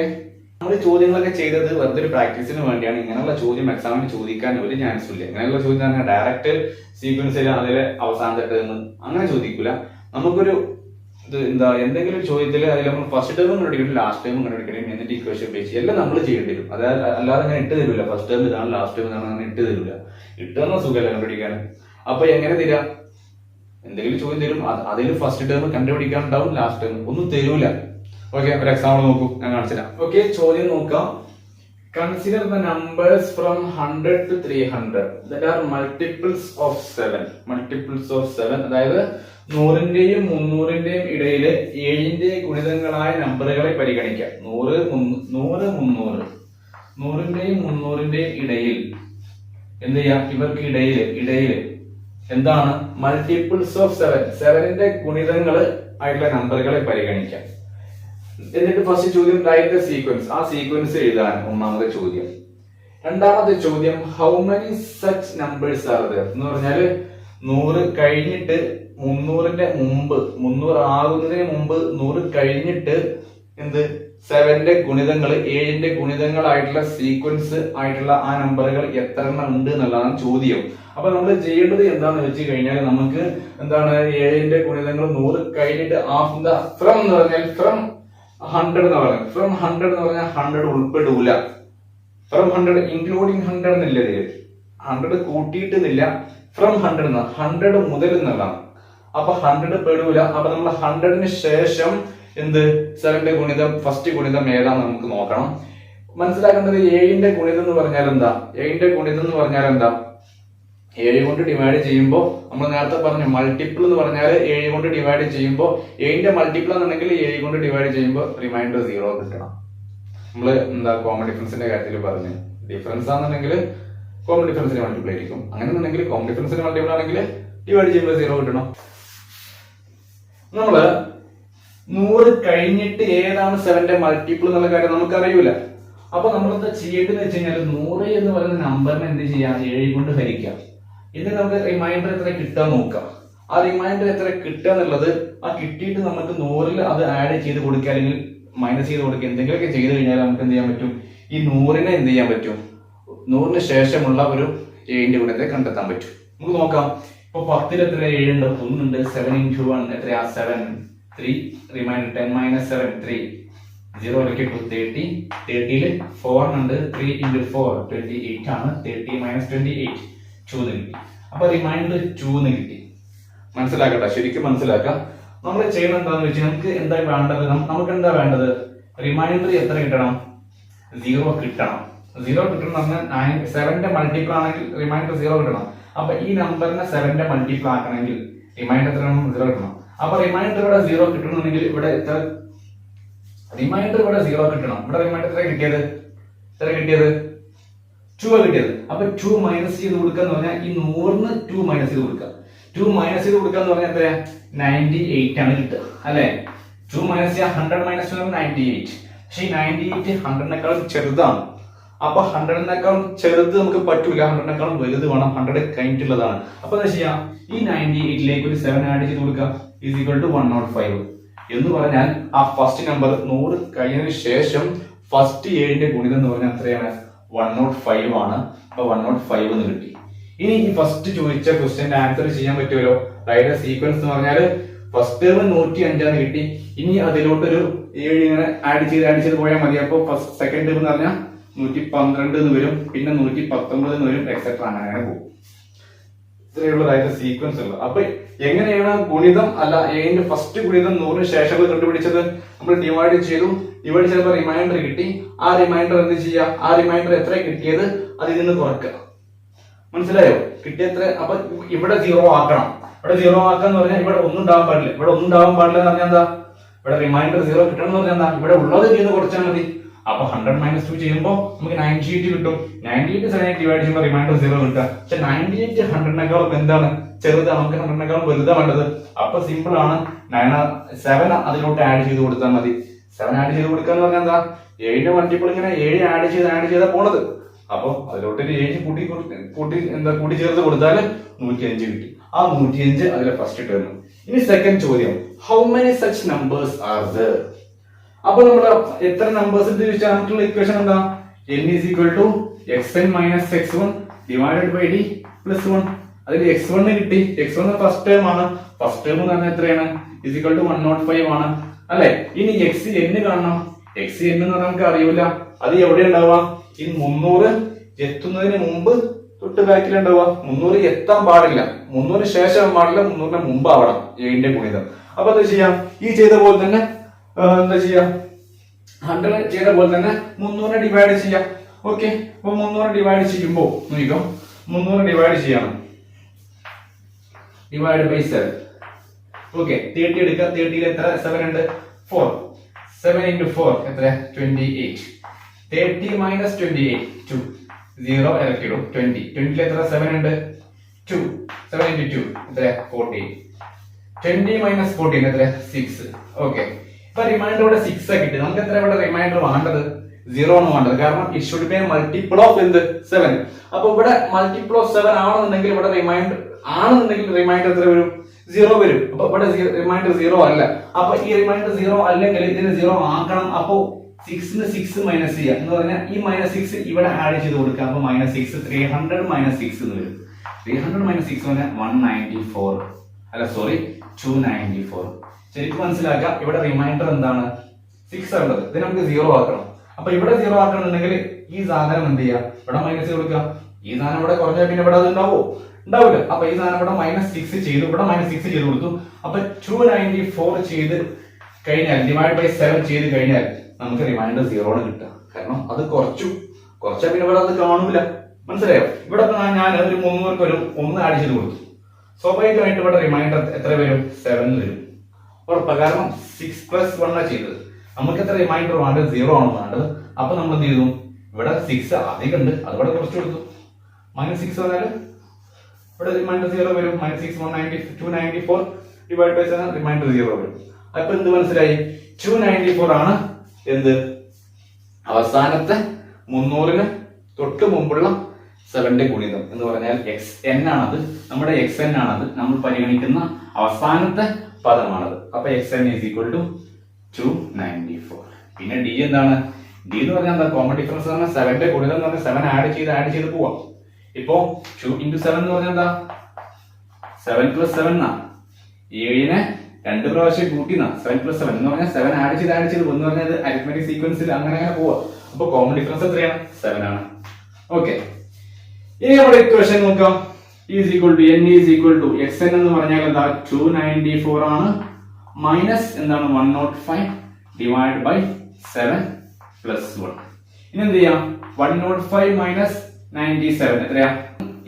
നമ്മൾ ചോദ്യങ്ങളൊക്കെ ചെയ്തത് വെറുതെ ഒരു പ്രാക്ടീസിന് വേണ്ടിയാണ്. ഇങ്ങനെയുള്ള ചോദ്യം എക്സാമിന് ചോദിക്കാൻ ഒരു ചാൻസും ഇല്ല. ഇങ്ങനെയുള്ള ചോദ്യം പറഞ്ഞാൽ ഡയറക്റ്റ് സീക്വൻസിൽ അതിലെ അവസാനത്തെ ടേം അങ്ങനെ ചോദിക്കൂല. നമുക്കൊരു എന്തെങ്കിലും ഒരു ചോദ്യത്തിൽ അതിൽ നമ്മൾ ഫസ്റ്റ് ടേം കണ്ടുപിടിക്കണം, ലാസ്റ്റ് ടേം കണ്ടുപിടിക്കണം, എന്നിട്ട് ഇക്വേഷൻ ബേസ് എല്ലാം നമ്മൾ ചെയ്യേണ്ടി വരും. അതായത് അല്ലാതെ അങ്ങനെ ഇട്ട് തരില്ല. ഫസ്റ്റ് ടേം ഇതാണ്, ലാസ്റ്റ് ടേം ഇതാണ്, അങ്ങനെ ഇട്ട് തരില്ല. ഇട്ട് തന്ന സുഖമല്ല കണ്ടുപിടിക്കാൻ. അപ്പൊ എങ്ങനെ തരാം? എന്തെങ്കിലും ചോദ്യം തരും, അതിൽ ഫസ്റ്റ് ടേം കണ്ടുപിടിക്കാൻ ഉണ്ടാവും, ലാസ്റ്റ് ടേം ഒന്നും തരൂല. ഓക്കെ, ഒരു എക്സാമ്പിൾ നോക്കൂ, ഞാൻ കാണിച്ചുതരാം. ഓക്കെ, ചോദ്യം നോക്കാം. Consider the numbers from 100 to 300 that are multiples of 7. Multiples of 7 അതായത് 100ന്റെയും 300ന്റെയും ഇടയിൽ 7ന്റെ ഗുണിതങ്ങളായ നമ്പറുകളെ പരിഗണിക്കാം. 100 300 100ന്റെയും 300ന്റെയും ഇടയിൽ എന്ത് ചെയ്യാം? ഇവർക്ക് ഇടയിൽ എന്താണ്? മൾട്ടിപ്പിൾസ് ഓഫ് 7, 7ന്റെ ഗുണിതങ്ങൾ ആയിട്ടുള്ള നമ്പറുകളെ പരിഗണിക്കാം. എന്നിട്ട് ഫസ്റ്റ് ചോദ്യം റൈറ്റ് ദ സീക്വൻസ്, ആ സീക്വൻസ് എഴുതാൻ ഒന്നാമത്തെ ചോദ്യം. രണ്ടാമത്തെ ചോദ്യം how many such numbers are there എന്ന് പറഞ്ഞാല് 100 കഴിഞ്ഞിട്ട് 300ന്റെ മുമ്പ് 300 ആകുന്നതിന് മുമ്പ് 100 കഴിഞ്ഞിട്ട് എന്ത് 7ന്റെ ഗുണിതങ്ങൾ 7ന്റെ ഗുണിതങ്ങളായിട്ടുള്ള സീക്വൻസ് ആയിട്ടുള്ള ആ നമ്പറുകൾ എത്ര എണ്ണം ഉണ്ട് എന്നുള്ളതാണ് ചോദ്യം. അപ്പൊ നമ്മൾ ചെയ്യേണ്ടത് എന്താന്ന് വെച്ച് കഴിഞ്ഞാൽ നമുക്ക് എന്താണ് 7ന്റെ ഗുണിതങ്ങൾ 100 കഴിഞ്ഞിട്ട് ഫ്രം എന്ന് പറഞ്ഞാൽ ഫ്രം 100 എന്ന് പറഞ്ഞാൽ ഫ്രം 100 എന്ന് പറഞ്ഞാൽ 100 ഉൾപ്പെടൂല. ഫ്രം 100 ഇൻക്ലൂഡിങ് 100 എന്നില്ല, 100 കൂട്ടിയിട്ടില്ല. ഫ്രം 100 മുതൽ എന്നുള്ളതാണ്. അപ്പൊ 100 പെടൂല. അപ്പൊ നമ്മൾ 100ന് ശേഷം എന്ത് 7ന്റെ ഗുണിതം ഫസ്റ്റ് ഗുണിതം ഏതാന്ന് നമുക്ക് നോക്കണം. മനസ്സിലാക്കേണ്ടത് 7ന്റെ ഗുണിതം എന്ന് പറഞ്ഞാൽ എന്താ? 7ന്റെ ഗുണിതം എന്ന് പറഞ്ഞാൽ എന്താ? 7 കൊണ്ട് ഡിവൈഡ് ചെയ്യുമ്പോൾ നമ്മൾ നേരത്തെ പറഞ്ഞു മൾട്ടിപ്പിൾ എന്ന് പറഞ്ഞാൽ 7 കൊണ്ട് ഡിവൈഡ് ചെയ്യുമ്പോൾ 7ന്റെ മൾട്ടിപ്പിൾ എന്നുണ്ടെങ്കിൽ 7 കൊണ്ട് ഡിവൈഡ് ചെയ്യുമ്പോൾ റിമൈൻഡർ 0 കിട്ടണം. നമ്മള് എന്താ കോമൺ ഡിഫറൻസിന്റെ കാര്യത്തിൽ പറഞ്ഞു, ഡിഫറൻസ് ആണെന്നുണ്ടെങ്കിൽ കോമൺ ഡിഫറൻസിന് മൾട്ടിപ്പിൾ ആയിരിക്കും. അങ്ങനെയാണെന്നുണ്ടെങ്കിൽ കോമൺ ഡിഫറൻസിന് മൾട്ടിപ്പിൾ ആണെങ്കിൽ ഡിവൈഡ് ചെയ്യുമ്പോൾ 0 കിട്ടണം. നമ്മള് 100 കഴിഞ്ഞിട്ട് ഏതാണ് 7ന്റെ മൾട്ടിപ്പിൾ എന്നുള്ള കാര്യം നമുക്ക് അറിയൂല. അപ്പൊ നമ്മൾ എന്താ ചെയ്യേണ്ടതെന്ന് വെച്ച് കഴിഞ്ഞാൽ 100 എന്ന് പറയുന്ന നമ്പറിനെ എന്ത് ചെയ്യാം? 7 കൊണ്ട് ഹരിക്കാം. എന്നിട്ട് നമുക്ക് റിമൈൻഡർ എത്ര കിട്ടാൻ നോക്കാം. ആ റിമൈൻഡർ എത്ര കിട്ടുക എന്നുള്ളത് ആ കിട്ടിയിട്ട് നമുക്ക് 100ൽ അത് ആഡ് ചെയ്ത് കൊടുക്കുക അല്ലെങ്കിൽ മൈനസ് ചെയ്ത് കൊടുക്കുക എന്തെങ്കിലുമൊക്കെ ചെയ്ത് കഴിഞ്ഞാൽ നമുക്ക് എന്ത് ചെയ്യാൻ പറ്റും? ഈ 100നെ എന്ത് ചെയ്യാൻ പറ്റും? 100ന് ശേഷമുള്ള ഒരു 7ന്റെ ഗുണത്തെ കണ്ടെത്താൻ പറ്റും. നമുക്ക് നോക്കാം. ഇപ്പൊ 10ൽ എത്ര 7 ഉണ്ട്? 1 ഉണ്ട്. 7 into 1 എത്രയാ? 7. 3 റിമൈൻഡർ 10 minus 7 3 0 ഇലക്കി 30. 30ൽ 4 ഉണ്ട്. 3 into 4 28 ആണ്. 30 minus 28 2 കിട്ടി. അപ്പൊ റിമൈൻഡർ 2 കിട്ടി. മനസ്സിലാക്കട്ടെ, ശരിക്കും മനസ്സിലാക്കാം. നമ്മൾ ചെയ്യണം എന്താന്ന് വെച്ചാൽ നമുക്ക് എന്താ വേണ്ടത്? നമുക്ക് എന്താ വേണ്ടത്? റിമൈൻഡർ എത്ര കിട്ടണം? 0 കിട്ടണം. 0 കിട്ടണം പറഞ്ഞാൽ 7ന്റെ മൾട്ടിപ്പിൾ ആണെങ്കിൽ റിമൈൻഡർ 0 കിട്ടണം. അപ്പൊ ഈ നമ്പറിനെ 7ന്റെ മൾട്ടിപ്പിൾ ആക്കണമെങ്കിൽ റിമൈൻഡർ എത്ര 0 കിട്ടണം. അപ്പൊ റിമൈൻഡർ ഇവിടെ 0 കിട്ടണമെങ്കിൽ ഇവിടെ എത്ര? റിമൈൻഡർ ഇവിടെ 0 കിട്ടണം. ഇവിടെ റിമൈൻഡർ എത്ര കിട്ടിയത്? 2 കിട്ടിയത്. അപ്പൊ 2 മൈനസ് ചെയ്ത് കൊടുക്കുക എന്ന് പറഞ്ഞാൽ ഈ 100ന് 2 മൈനസ് ചെയ്ത് കൊടുക്കുക. 2 മൈനസ് ചെയ്ത് കൊടുക്കുക എന്ന് പറഞ്ഞാൽ എത്രയാ? 98 ആണ് കിട്ടുക അല്ലെ? 2 മൈനസ് 100 മൈനസ് 98. പക്ഷെ ഈ 98 100നേക്കാളും ചെറുതാണ്. അപ്പൊ 100നേക്കാളും ചെറുത് നമുക്ക് പറ്റൂല, 100നേക്കാളും വലുത് വേണം. 100 കഴിഞ്ഞിട്ടുള്ളതാണ്. അപ്പൊ എന്താ ചെയ്യാം? ഈ 98ലേക്ക് ഒരു 7 ആഡ് ചെയ്ത് കൊടുക്കുക. ഈസ് ഈക്വൽ ടു 105 എന്ന് പറഞ്ഞാൽ ആ ഫസ്റ്റ് നമ്പർ 100 കഴിഞ്ഞതിന് ശേഷം ഫസ്റ്റ് 7ന്റെ ഗുണിതം എന്ന് പറഞ്ഞാൽ എത്രയാണ്? 105 ആണ്. അപ്പൊ 105 എന്ന് കിട്ടി. ഇനി ഈ ഫസ്റ്റ് ചോദിച്ച ക്വസ്റ്റ്യന്റെ ആൻസർ ചെയ്യാൻ പറ്റുമല്ലോ. അതായത് സീക്വൻസ് എന്ന് പറഞ്ഞാൽ ഫസ്റ്റ് ടേം 105 കിട്ടി. ഇനി അതിലോട്ടൊരു 7 ഇങ്ങനെ ആഡ് ചെയ്ത് പോയാൽ മതി. അപ്പൊ ഫസ്റ്റ് സെക്കൻഡ് ടേം എന്ന് പറഞ്ഞാൽ 112 എന്ന് വരും, പിന്നെ 119 എന്ന് വരും, എക്സെട്ര അങ്ങനെ പോകും. ഇത്രയുള്ളതായിട്ട് സീക്വൻസ് ഉള്ളത്. അപ്പൊ എങ്ങനെയാണ് ഗുണിതം അല്ല ഏതിന്റെ ഫസ്റ്റ് ഗുണിതം 100ന് ശേഷം കണ്ടുപിടിച്ചത്? നമ്മൾ ഡിവൈഡ് ചെയ്തപ്പോൾ റിമൈൻഡർ കിട്ടി. ആ റിമൈൻഡർ എന്ത് ചെയ്യുക? ആ റിമൈൻഡർ എത്ര കിട്ടിയത് അതിൽ നിന്ന് കുറക്കുക. മനസ്സിലായോ? കിട്ടിയ എത്ര? അപ്പൊ ഇവിടെ 0 ആക്കണം. ഇവിടെ 0 ആക്കാന്ന് പറഞ്ഞാൽ ഇവിടെ ഒന്നും ഉണ്ടാവാൻ പാടില്ല. ഇവിടെ ഒന്നും ഉണ്ടാവാൻ പാടില്ല എന്ന് പറഞ്ഞാൽ എന്താ? ഇവിടെ റിമൈൻഡർ 0 കിട്ടണം എന്ന് പറഞ്ഞാൽ എന്താ? ഇവിടെ ഉള്ളത് ചെയ്ത് കുറച്ചാൽ മതി. അപ്പൊ 100 മൈനസ് 2 ചെയ്യുമ്പോൾ നമുക്ക് 98 കിട്ടും. 98 7 ഡിവൈഡ് ചെയ്യുമ്പോൾ റിമൈൻഡർ 0 കിട്ടുക. പക്ഷെ 98 100നേക്കാളും എന്താണ്? ചെറുതാണ്. നമുക്ക് 100നേക്കാളും വലുതാണ് വേണ്ടത്. അപ്പൊ സിമ്പിൾ ആണ്. 7 അതിലോട്ട് ആഡ് ചെയ്ത് കൊടുത്താൽ മതി. 7 ആഡ് ചെയ്ത് കൊടുക്കുക എന്ന് പറഞ്ഞാൽ എന്താ? 7ന്റെ മൾട്ടിപ്പിൾ ഇങ്ങനെ 7 ആഡ് ചെയ്താ പോണത്. അപ്പൊ അതിലോട്ട് ഒരു 7 കൂട്ടി ചേർത്ത് കൊടുത്താൽ 105 കിട്ടി. ആ 105 അതിലെ ഫസ്റ്റ് ടേം. ഇനി സെക്കൻഡ് ചോദ്യം how many such numbers are there? അപ്പൊ നമ്മൾ എത്ര നമ്പേഴ്സ് ചോദിച്ചാൽ നമുക്കുള്ള ഇക്വേഷൻ എന്താ? n is equal to xn minus x1 divided by d plus 1. അതിൽ x1 കിട്ടി. x1 ഫസ്റ്റ് ടേം ആണ്. ഫസ്റ്റ് ടേം എന്ന് പറഞ്ഞാൽ എത്രയാണ്? is equal to 105 ആണ് അല്ലെ? ഇനി xn കാണണം. xn എന്ന് പറഞ്ഞാൽ നമുക്ക് അറിയില്ല. അത് എവിടെ ഉണ്ടാവുക? ഈ 300 എത്തുന്നതിന് മുമ്പ് തൊട്ട് ബാക്കിൽ ഉണ്ടാവുക. 300 എത്താൻ പാടില്ല, 300ന് ശേഷം പാടില്ല, 300ന് മുമ്പ് ആവണം 7ന്റെ ഗുണിതം. അപ്പൊ എന്താ ചെയ്യാം? ഈ ചെയ്ത പോലെ തന്നെ എന്താ ചെയ്യാം? 100 ചെയ്ത പോലെ തന്നെ 300നെ ഡിവൈഡ് ചെയ്യാം. ഓക്കെ, അപ്പൊ 300 ഡിവൈഡ് ചെയ്യുമ്പോൾ നോക്കിക്കോ, 300 ഡിവൈഡ് ചെയ്യണം. Divide by 7. ഓക്കെ, 30 എടുക്കുക. 30ൽ എത്ര 7 ഉണ്ട്? 4. 7 into 4 എത്ര? 28. 30 minus 28 2. 0 ഇറക്കിടും. 20. 20ൽ എത്ര 7 ഉണ്ട്? 2. 7 into 2 എത്ര? 14. 20 minus 14 എത്ര? 6. ഓക്കെ, ഇപ്പൊ റിമൈൻഡർ ഇവിടെ 6 കിട്ടി. നമുക്ക് എത്ര ഇവിടെ റിമൈൻഡർ വേണ്ടത്? 0 ആണ് വേണ്ടത്. കാരണം it should be multiple of എന്ത് 7. അപ്പൊ ഇവിടെ മൾട്ടിപ്പിൾ ഓഫ് 7 ആണെന്നുണ്ടെങ്കിൽ ഇവിടെ റിമൈൻഡർ എത്ര വരും? 0 വരും. അപ്പൊ ഇവിടെ റിമൈൻഡർ 0 അല്ല. അപ്പൊ ഈ റിമൈൻഡർ 0 അല്ലെങ്കിൽ ഇതിന് 0 ആക്കണം. അപ്പൊ 6 മൈനസ് ചെയ്യുക എന്ന് പറഞ്ഞാൽ ഈ -6 ഇവിടെ ആഡ് ചെയ്ത് കൊടുക്കുക. അപ്പൊ -6 300 -6 എന്ന് വരും. 300 -6 പറഞ്ഞാൽ 194. അല്ല സോറി 294. ശരിക്കും മനസ്സിലാക്കാം. ഇവിടെ റിമൈൻഡർ എന്താണ്? 6 ഉള്ളത്. ഇത് നമുക്ക് 0 ആക്കണം. അപ്പൊ ഇവിടെ 0 ആക്കണമെന്നുണ്ടെങ്കിൽ ഈ സാധനം എന്ത് ചെയ്യുക? ഇവിടെ മൈനസ് കൊടുക്കുക. ഈ സാധനം ഇവിടെ കുറഞ്ഞാൽ പിന്നെ ഇവിടെ അത് ഉണ്ടാവില്ല. അപ്പൊ ഈ സാധനം ഇവിടെ -6 ചെയ്തു, ഇവിടെ -6 ചെയ്ത് കൊടുത്തു. അപ്പൊ 294 ചെയ്ത് കഴിഞ്ഞാൽ ഡിവൈഡ് ബൈ 7 ചെയ്ത് കഴിഞ്ഞാൽ നമുക്ക് റിമൈൻഡർ 0 ആണ് കിട്ടുക. കാരണം അത് കുറച്ചാൽ പിന്നെ ഇവിടെ അത് കാണൂല. മനസ്സിലായോ? ഇവിടെ ഞാൻ ഒരു 300 ഒരു 1 ആഡ് ചെയ്ത് കൊടുത്തു. സ്വാഭാവികമായിട്ട് ഇവിടെ റിമൈൻഡർ എത്ര വരും? 7 വരും. ഉറപ്പാ. കാരണം 6 + 1 ചെയ്തത്. നമുക്ക് എത്ര റിമൈൻഡർ വേണ്ടത്? 0 ആണ് വേണ്ടത്. അപ്പൊ നമ്മൾ എന്ത് ചെയ്തു? ഇവിടെ 6 അധികം ഉണ്ട്, അതുകൂടെ കുറച്ച് കൊടുത്തു. -6 വന്നാൽ ഇവിടെ റിമൈൻഡർ 0 വരും. -6 294 ഡിവൈഡ് ബൈ 7 റിമൈൻഡർ 0 വരും. അപ്പൊ എന്ത് മനസ്സിലായി? 294 ആണ് എന്ത് അവസാനത്തെ 300ന് തൊട്ട് മുമ്പുള്ള 7ന്റെ ഗുണിതം എന്ന് പറഞ്ഞാൽ xn ആണത്. നമ്മുടെ xn ആണത്. നമ്മൾ പരിഗണിക്കുന്ന അവസാനത്തെ പദമാണത്. അപ്പൊ xn = 294. പിന്നെ d എന്താണ്? d എന്ന് പറഞ്ഞാൽ എന്താ? കോമൺ ഡിഫറൻസ് എന്ന് പറഞ്ഞാൽ 7ന്റെ ഗുണിതം എന്ന് പറഞ്ഞാൽ 7 ആഡ് ചെയ്ത് പോവാം. ഇപ്പോ 2 × 7 എന്ന് പറഞ്ഞാൽ എന്താ? 7 + 7 എന്നാ. 7നെ 2 പ്രാവശ്യം കൂട്ടിനാ. 7 + 7 എന്ന് പറഞ്ഞാൽ 7 ആഡ് ചെയ്ത് എന്ന് പറഞ്ഞാൽ അരിത്മെറ്റിക് സീക്വൻസിൽ അങ്ങനെ പോവാ. അപ്പൊ കോമൺ ഡിഫറൻസ് എത്രയാണ്? 7 ആണ്. ഓക്കെ. ഇനി നമ്മുടെ ഇക്വേഷൻ നോക്കാം. n xn എന്ന് പറഞ്ഞാൽ എന്താ? 294 ആണ് മൈനസ് എന്താണ്? 105 ഡിവൈഡ് ബൈ 7 + 1. ഇനി എന്ത് ചെയ്യാം? 105 മൈനസ് 97 എത്രയാ?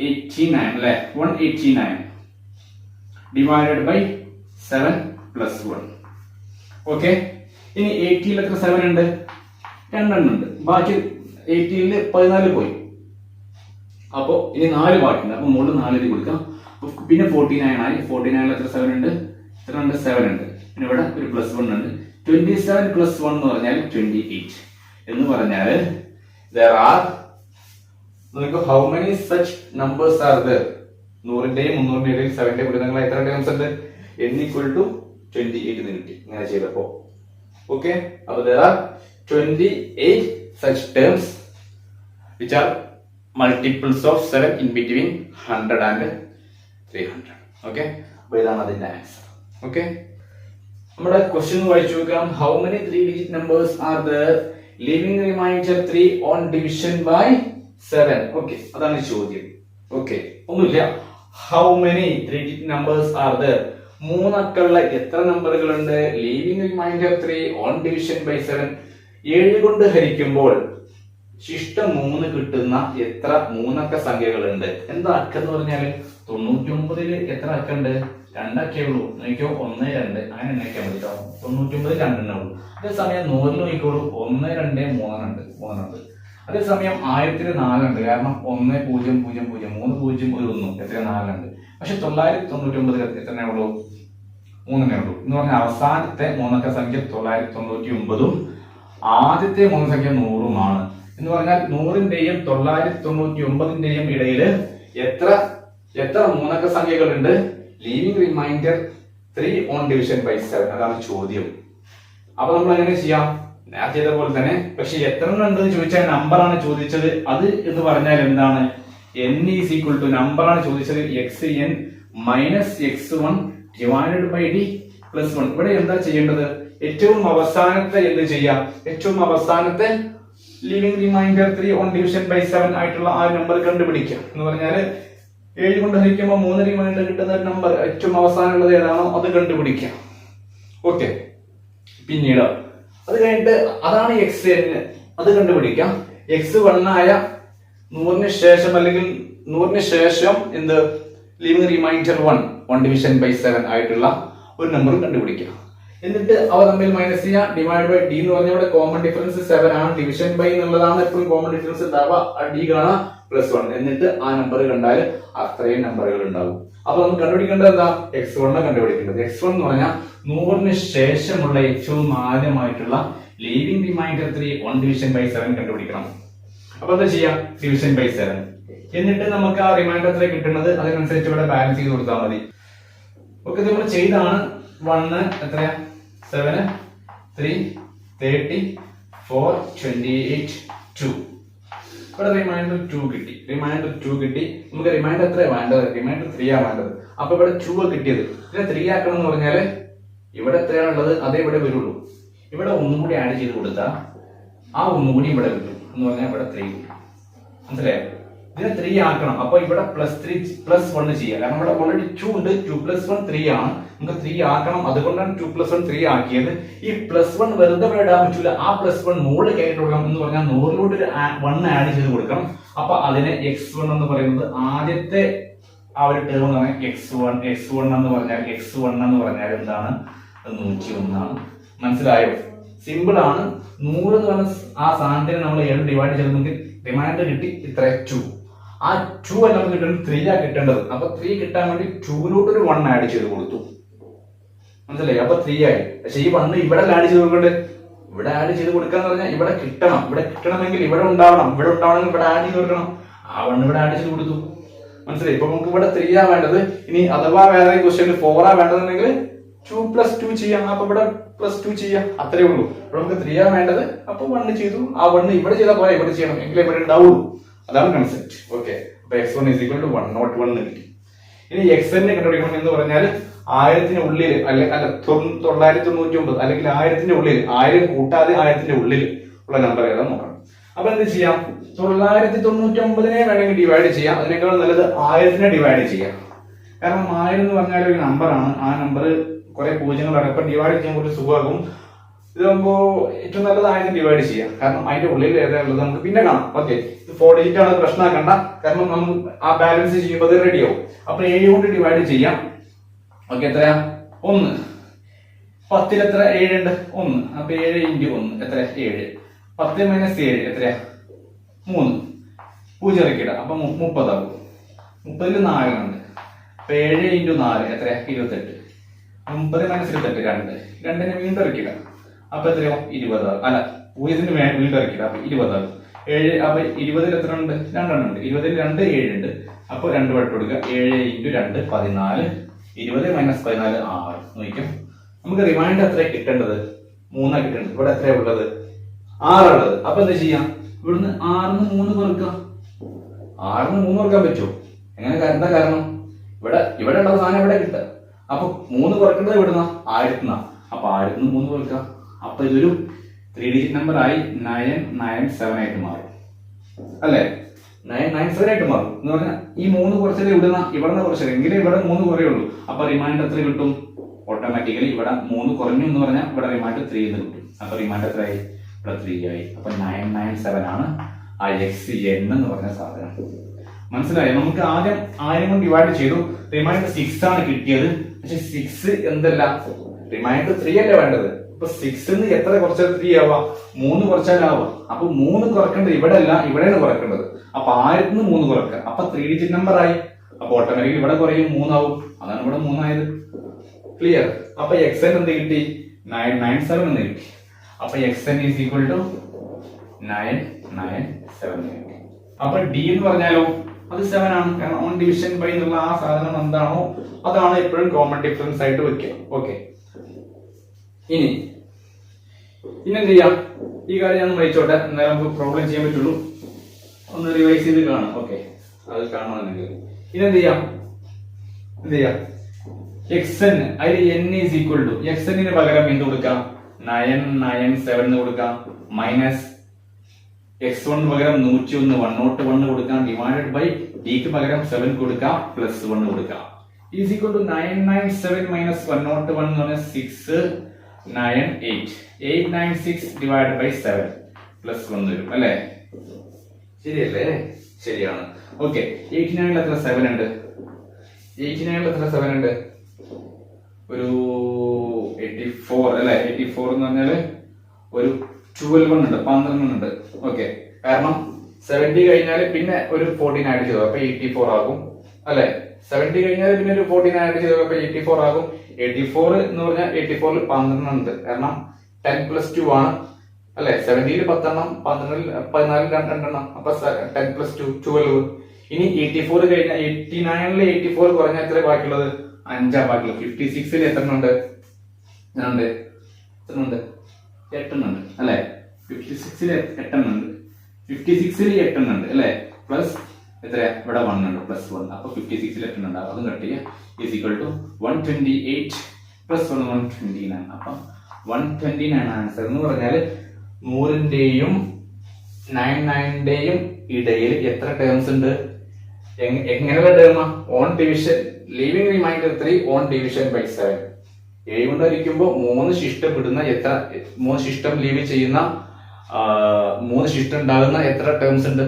89 അല്ലേ? 189 ഡിവൈഡഡ് ബൈ 7 + 1. ഓക്കെ. ഇനി 80ൽ എത്ര 7 ഉണ്ട്? 2 ഉണ്ട്. ബാക്കി 80ൽ 14 പോയി. അപ്പോ ഇനി 4 ബാക്കിയുണ്ട്. അപ്പൊ മുകളിൽ 4 കൊടുക്കാം. പിന്നെ 49 ആയി. 49ൽ എത്ര 7 ഉണ്ട്? 7 ഉണ്ട്. പിന്നെ ഇവിടെ ഒരു +1 ഉണ്ട്. 27 + 1 എന്ന് പറഞ്ഞാൽ 28 എന്ന് പറഞ്ഞാൽ there are how many such numbers are there? 100ന്റെയും 300ന്റെയും ഇടയിൽ 7ന്റെ ഗുണിതങ്ങൾ എത്ര ടേംസ് ഉണ്ട്? n = 28 എന്ന് കിട്ടി ഇങ്ങനെ ചെയ്തപ്പോ. ഓക്കെ. അപ്പൊ there are 28 such terms which are multiples of 7 in between 100 and 300. Okay. അപ്പൊ ഇതാണ് അതിന്റെ ആൻസർ. ഓക്കെ. നമ്മുടെ ക്വസ്റ്റ്യൻ വായിച്ചു നോക്കാം. How many 3-digit numbers are there leaving remainder 3 on division by 7? Okay. അതാണ് ചോദ്യം. ഓക്കെ. ഒന്നുമില്ല. How many 3-digit numbers are there? 3 അക്കമുള്ള എത്ര നമ്പറുകൾ ഉണ്ട്? leaving remainder 3 on division by 7. 7 കൊണ്ട് ഹരിക്കുമ്പോൾ ശിഷ്ടം 3 കിട്ടുന്ന എത്ര 3 അക്ക സംഖ്യകളുണ്ട്? എന്താ അക്കം എന്ന് പറഞ്ഞാല് 99ൽ എത്ര അക്കുണ്ട്? 2 അക്കേ ഉള്ളൂ. നോക്കിയോ 1 2 അങ്ങനെ എണ്ണയ്ക്കാൻ മതി കേട്ടോ. 99ൽ 2 എണ്ണേ ഉള്ളൂ. അതേസമയം 100ൽ നോക്കിക്കോളൂ 1 2 3 ഉണ്ട്. അതേസമയം 1000ൽ 4 ഉണ്ട്. കാരണം 1 0 0 0 3 0 1 എത്ര 4 ഉണ്ട്. പക്ഷെ 999ൽ എത്ര ഉള്ളൂ? 3 ഉള്ളൂ. എന്ന് പറഞ്ഞാൽ അവസാനത്തെ 3 അക്ക സംഖ്യ 999ഉം ആദ്യത്തെ 3 സംഖ്യ 100ഉമാണ്. എന്ന് പറഞ്ഞാൽ 100ന്റെയും 999ന്റെയും ഇടയിൽ എത്ര 3 അക്ക സംഖ്യകളുണ്ട്? Leaving remainder 3 on division by 7. അതാണ് ചോദ്യം. അപ്പൊ നമ്മൾ എങ്ങനെ ചെയ്യാം? നേരത്തെ ചെയ്ത പോലെ തന്നെ. പക്ഷെ എത്ര ഉണ്ടെന്ന് ചോദിച്ചാൽ നമ്പറാണ് ചോദിച്ചത്. അത് എന്ന് പറഞ്ഞാൽ എന്താണ്? n = നമ്പറാണ് ചോദിച്ചത്. xn - x1 divided by d + 1. ഇവിടെ എന്താ ചെയ്യേണ്ടത്? ഏറ്റവും അവസാനത്തെ എന്ത് ചെയ്യാം? ഏറ്റവും അവസാനത്തെ leaving remainder 3 on division by 7 ആയിട്ടുള്ള ആ നമ്പർ കണ്ടുപിടിക്കുക. എന്ന് പറഞ്ഞാൽ 7 കൊണ്ട് ഹരിക്കുമ്പോൾ 3 റിമൈൻഡർ കിട്ടുന്ന നമ്പർ ഏറ്റവും അവസാനമുള്ളത് ഏതാണോ അത് കണ്ടുപിടിക്കുക. ഓക്കെ. പിന്നീട് അത് കഴിഞ്ഞിട്ട് അതാണ് xn, അത് കണ്ടുപിടിക്കാം. x1 ആയ 100ന് ശേഷം അല്ലെങ്കിൽ 100ന് ശേഷം എന്ത് leaving remainder 1 on division by 7 ആയിട്ടുള്ള ഒരു നമ്പർ കണ്ടുപിടിക്കുക. എന്നിട്ട് അവ തമ്മിൽ മൈനസ് ചെയ്യാം. ഡിവൈഡ് ബൈ d എന്ന് പറഞ്ഞാൽ ഇവിടെ കോമൺ ഡിഫറൻസ് 7 ആണ്. ഡിവിഷൻ ബൈ എന്നുള്ളതാണ് എപ്പോഴും കോമൺ ഡിഫറൻസ് ഉണ്ടാവുക. d കാണാം +1. എന്നിട്ട് ആ നമ്പർ കണ്ടാൽ അത്രയും നമ്പറുകൾ ഉണ്ടാവും. അപ്പൊ നമുക്ക് കണ്ടുപിടിക്കേണ്ടത് എന്താ? x1 കണ്ടുപിടിക്കേണ്ടത്. x1 എന്ന് പറഞ്ഞാൽ 100ന് ശേഷമുള്ള ഏറ്റവും ആദ്യമായിട്ടുള്ള leaving remainder 3 on division by 7 കണ്ടുപിടിക്കണം. അപ്പൊ എന്താ ചെയ്യാം? Division by 7. എന്നിട്ട് നമുക്ക് ആ റിമൈൻഡർ 3 കിട്ടുന്നത് അതിനനുസരിച്ച് ഇവിടെ ബാലൻസ് ചെയ്ത് കൊടുത്താൽ മതി. ഓക്കെ, നമ്മൾ ചെയ്താണ്. 1 എത്രയാ? 7 3 30 4 28 2. ഇവിടെ റിമൈൻഡർ 2 കിട്ടി. നമുക്ക് റിമൈൻഡർ എത്രയാ വേണ്ടത്? റിമൈൻഡർ 3 ആ വേണ്ടത്. അപ്പൊ ഇവിടെ 2 കിട്ടിയത്. ഇതിനെ 3 ആക്കണം എന്ന് പറഞ്ഞാല് ഇവിടെ എത്രയാണുള്ളത് അതേ ഇവിടെ വരുള്ളൂ. ഇവിടെ ഒന്നും കൂടി ആഡ് ചെയ്ത് കൊടുത്താൽ ആ ഒന്നും കൂടി ഇവിടെ കിട്ടും എന്ന് പറഞ്ഞാൽ ഇവിടെ 3 കിട്ടും. മനസ്സിലായോ? ഇതിനെ 3 ആക്കണം. അപ്പൊ ഇവിടെ +1 ചെയ്യാം. കാരണം ഇവിടെ ഓൾറെഡി 2 ഉണ്ട്. 2 + 1 3 ആണ്. നമുക്ക് 3 ആക്കണം. അതുകൊണ്ടാണ് 2 + 1 3 ആക്കിയത്. ഈ +1 വെറുതെ ഇവിടെ ഇടാൻ പറ്റൂല. ആ +1 മുകളിൽ കയറ്റി കൊടുക്കണം എന്ന് പറഞ്ഞാൽ 100 ഒരു 1 ആഡ് ചെയ്ത് കൊടുക്കണം. അപ്പൊ അതിനെ x1 എന്ന് പറയുന്നത് ആദ്യത്തെ ആ ഒരു ടേം എന്ന് പറഞ്ഞാൽ x1 എന്ന് പറഞ്ഞാൽ എന്താണ്? 101 ആണ്. മനസ്സിലായോ? സിമ്പിൾ ആണ്. 100 എന്ന് പറഞ്ഞ ആ സാധനത്തിന് നമ്മൾ 7 ഡിവൈഡ് ചെയ്ത് നമുക്ക് റിമൈൻഡർ കിട്ടി. ഇത്ര 2. ആ 2 അല്ല നമുക്ക് കിട്ടുന്നത് 3 ആ കിട്ടേണ്ടത്. അപ്പൊ 3 കിട്ടാൻ വേണ്ടി 2 ഒരു 1 ആഡ് ചെയ്ത് കൊടുത്തു. മനസ്സിലായി? അപ്പൊ 3 ആയി. പക്ഷെ ഈ 1 ഇവിടെ ആഡ് ചെയ്ത് കൊടുക്കണ്ടേ? ഇവിടെ ആഡ് ചെയ്ത് കൊടുക്കാന്ന് പറഞ്ഞാൽ ഇവിടെ കിട്ടണം. ഇവിടെ കിട്ടണമെങ്കിൽ ഇവിടെ ഉണ്ടാവണമെങ്കിൽ ഇവിടെ ആഡ് ചെയ്ത് കൊടുക്കണം. ആ 1 ഇവിടെ ആഡ് ചെയ്ത് കൊടുത്തു. മനസ്സിലായി? ഇപ്പൊ നമുക്ക് ഇവിടെ 3 ആ വേണ്ടത്. ഇനി അഥവാ വേറെ ക്വസ്റ്റ്യൻ 4 ആ വേണ്ടതെന്നുണ്ടെങ്കിൽ 2 + 2 ചെയ്യാം. അപ്പൊ ഇവിടെ +2 ചെയ്യാം. അത്രേ ഉള്ളൂ. ഇവിടെ നമുക്ക് 3 ആ വേണ്ടത്. അപ്പൊ 1 ചെയ്തു. ആ 1 ഇവിടെ ചെയ്താൽ പോയാൽ ഇവിടെ ചെയ്യണം. എങ്കിലും ഇവിടെ ഉണ്ടാവുള്ളൂ. അതാണ് കൺസെപ്റ്റ്. ഓക്കെ, അപ്പൊ x1 = 1 not 1 കിട്ടി. ഇനി xn കണ്ടുപിടിക്കണം എന്ന് പറഞ്ഞാൽ 1000 ഉള്ളിൽ അല്ല 999 അല്ലെങ്കിൽ 1000 ഉള്ളിൽ 1000 കൂട്ടാതെ 1000 ഉള്ളിൽ ഉള്ള നമ്പർ ഏതാ നോക്കണം. അപ്പൊ എന്ത് ചെയ്യാം? 999നെ വേണമെങ്കിൽ ഡിവൈഡ് ചെയ്യാം. അതിനേക്കാൾ നല്ലത് 1000നെ ഡിവൈഡ് ചെയ്യാം. കാരണം 1000 എന്ന് പറഞ്ഞാൽ ഒരു നമ്പറാണ്. ആ നമ്പർ കുറെ പൂജ്യങ്ങളാണ്. അപ്പൊ ഡിവൈഡ് ചെയ്യാൻ കുറച്ച് സുഖമാകും. ഇതാകുമ്പോ ഏറ്റവും നല്ലത് 1000 ഡിവൈഡ് ചെയ്യാം. കാരണം അതിന്റെ ഉള്ളിൽ ഏതാ ഉള്ളത് നമുക്ക് പിന്നെ കാണാം. ഓക്കെ, 4 ഡിജിറ്റ് ആണ്, പ്രശ്നമാക്കണ്ട. കാരണം നമുക്ക് ആ ബാലൻസ് ചെയ്യുമ്പോൾ അത് റെഡി ആവും. അപ്പൊ 7 കൊണ്ട് ഡിവൈഡ് ചെയ്യാം. ഓക്കെ, എത്രയാ? 1. 10ൽ എത്ര? 7 ഉണ്ട്. 1. അപ്പൊ 7 × 1 എത്ര? 7. 10 - 7 എത്രയാ? 3. 0 ഇറക്കിയിടാം. അപ്പൊ 30 ആകും. 30ൽ 4 ഉണ്ട്. അപ്പൊ 7 × 4 എത്രയാ? 28. 30 - 28 2. 2നെ വീണ്ടും ഇറക്കിയിടാം. അപ്പൊ എത്രയോ? 20 ആകും. അല്ല, 0ന് വീണ്ടും ഇറക്കിയിടാം. അപ്പൊ 20 ആകും. 7. അപ്പൊ 20ൽ എത്ര ഉണ്ട്? 2 ഉണ്ട്. 20ൽ 2 7 ഉണ്ട്. അപ്പൊ 2 വട്ട് കൊടുക്കുക. 7 × 2 14. 20 - 14 6. നോക്കിക്കും. നമുക്ക് റിമൈൻഡർ എത്രയാണ് കിട്ടേണ്ടത്? 3 കിട്ടേണ്ടത്. ഇവിടെ എത്രയാ ഉള്ളത്? 6 ഉള്ളത്. അപ്പൊ എന്താ ചെയ്യാം? ഇവിടുന്ന് 6ന് 3 കുറക്കുക. 6ന് 3 കുറക്കാൻ പറ്റുമോ? എങ്ങനെ? എന്താ കാരണം? ഇവിടെ ഉള്ള സാധനം ഇവിടെ കിട്ടുക. അപ്പൊ 3 കുറക്കേണ്ടത് ഇവിടുന്ന 1000. അപ്പൊ 1000ന് 3 കുറക്കുക. അപ്പൊ ഇതൊരു 3 ഡിജിറ്റ് നമ്പർ ആയി 997 ആയിട്ട് മാറും. അല്ലെ? 997 ആയിട്ട് മാറും എന്ന് പറഞ്ഞാൽ ഈ 3 കുറച്ചത് ഇവിടുന്ന് കുറച്ചത് എങ്കിലും ഇവിടെ 3 കുറയുള്ളൂ. അപ്പൊ റിമൈൻഡർ എത്ര കിട്ടും? ഓട്ടോമാറ്റിക്കലി ഇവിടെ 3 കുറഞ്ഞു എന്ന് പറഞ്ഞാൽ ഇവിടെ റിമൈൻഡർ 3 എന്ന് കിട്ടും. അപ്പൊ റിമൈൻഡർ എത്രയായി? ഇവിടെ 3 ആയി. അപ്പൊ 997 ആണ് ആ xn എന്ന് പറഞ്ഞ സാധനം. മനസ്സിലായോ? നമുക്ക് ആദ്യം 1000 കൊണ്ട് ഡിവൈഡ് ചെയ്തു. റിമൈൻഡർ 6 ആണ് കിട്ടിയത്. പക്ഷെ 6 എന്തല്ല, റിമൈൻഡർ 3 അല്ലേ വേണ്ടത്. അപ്പൊ 6ന്ന് എത്ര കുറച്ചാൽ 3 ആവാ? 3 കുറച്ചാലാവാ. അപ്പൊ 3 കുറക്കേണ്ടത് ഇവിടെ അല്ല, ഇവിടെയാണ് കുറക്കേണ്ടത്. അപ്പൊ 1000ന് 3 കുറക്കുക. അപ്പൊ 3 ഡിജിറ്റ് നമ്പർ ആയി. അപ്പൊ ഓട്ടോമാറ്റിക്കലി ഇവിടെ കുറയും, 3 ആവും. അതാണ് ഇവിടെ 3 ആയത്. ക്ലിയർ? അപ്പൊ xn എന്ത് കിട്ടി? 997 എന്ന് കിട്ടി. അപ്പൊ xn = 997. അപ്പൊ d എന്ന് പറഞ്ഞാലോ അത് 7 ആണ്. കാരണം ഓൺ ഡിവിഷൻ ബൈ എന്നുള്ള ആ സാധനം എന്താണോ അതാണ് എപ്പോഴും കോമൺ ഡിഫറൻസ് ആയിട്ട് വെക്കുക. ഓക്കെ, ഇനി എന്ത് ചെയ്യാം? ഈ കാര്യം ഞാൻ വായിച്ചോട്ടെ, എന്നാലും നമുക്ക് പ്രോബ്ലം ചെയ്യാൻ പറ്റുള്ളൂ. ഒന്ന് റിവൈസ് ചെയ്ത് കാണാം. ഓക്കെ, അത് കാണണമെന്നെങ്കിൽ ഇനി എന്ത് ചെയ്യാം? xn അതിൽ n = xn പകരം എന്ത് കൊടുക്കാം? 997 എന്ന് കൊടുക്കാം. മൈനസ് x1 പകരം 101 101 കൊടുക്കാം. ഡിവൈഡഡ് ബൈ d ക്ക് പകരം 7 കൊടുക്കാം. +1 കൊടുക്കാം. ഈസ് ഈക്വൽ ടു 997 - 101 എന്ന് പറഞ്ഞാൽ 698. 896 ഡിവൈഡഡ് ബൈ 7 +1 വരും അല്ലേ? ശരിയല്ലേ? ശരിയാണ്. ഓക്കെ, 89ൽ എത്ര 7 ഉണ്ട്? 89ൽ എത്ര 7 ഉണ്ട്? ഒരു 84 അല്ലെ? 84 എന്ന് പറഞ്ഞാല് ഒരു 12 ഉണ്ട്, 12 ഉണ്ട്. ഓക്കെ, കാരണം 70 കഴിഞ്ഞാല് പിന്നെ ഒരു 14 ആഡ് ചെയ്തു. അപ്പൊ 84 ആകും അല്ലെ? 70 കഴിഞ്ഞാൽ പിന്നെ ഒരു 14 ആഡ് ചെയ്തപ്പോൾ 84 ആകും. 84 എന്ന് പറഞ്ഞാൽ 84ൽ 12 ഉണ്ട്, കാരണം 10+2 ആണ് അല്ലെ. 70ൽ 10 എണ്ണം, 14ൽ 2 എണ്ണം, അപ്പൊ 10+2 12. ഇനി 84 കഴിഞ്ഞാൽ 89ൽ 84 കുറഞ്ഞാൽ എത്ര ബാക്കിയുള്ളത്? 5 ബാക്കിയുള്ളത്. 56ൽ എത്ര ഉണ്ട്? 8 ഉണ്ട് അല്ലെ. 56ൽ 8 ഉണ്ട്, 56ൽ 8 ഉണ്ട് അല്ലെ. പ്ലസ് എത്ര? ഇവിടെ 1 ഉണ്ട്, പ്ലസ് 1. അപ്പൊ 56ൽ 8 ഉണ്ട്, അതും കട്ട് ചെയ്യുക. Is equal to 128 plus 1 129. അപ്പൊ 129 ആൻസർ. എന്ന് പറഞ്ഞാൽ 100ന്റെയും 99ന്റെയും ഇടയിൽ എത്ര ടേംസ് ഉണ്ട്? എങ്ങനെയുള്ള ടേമാ? On division, leaving remainder 3 on division by 7. 7 കൊണ്ട് ഹരിക്കുമ്പോൾ 3 ശിഷ്ടം വിടുന്ന എത്ര, 3 ശിഷ്ടം ലീവ് ചെയ്യുന്ന 3 ശിഷ്ടം ഉണ്ടാകുന്ന എത്ര ടേംസ് ഉണ്ട്?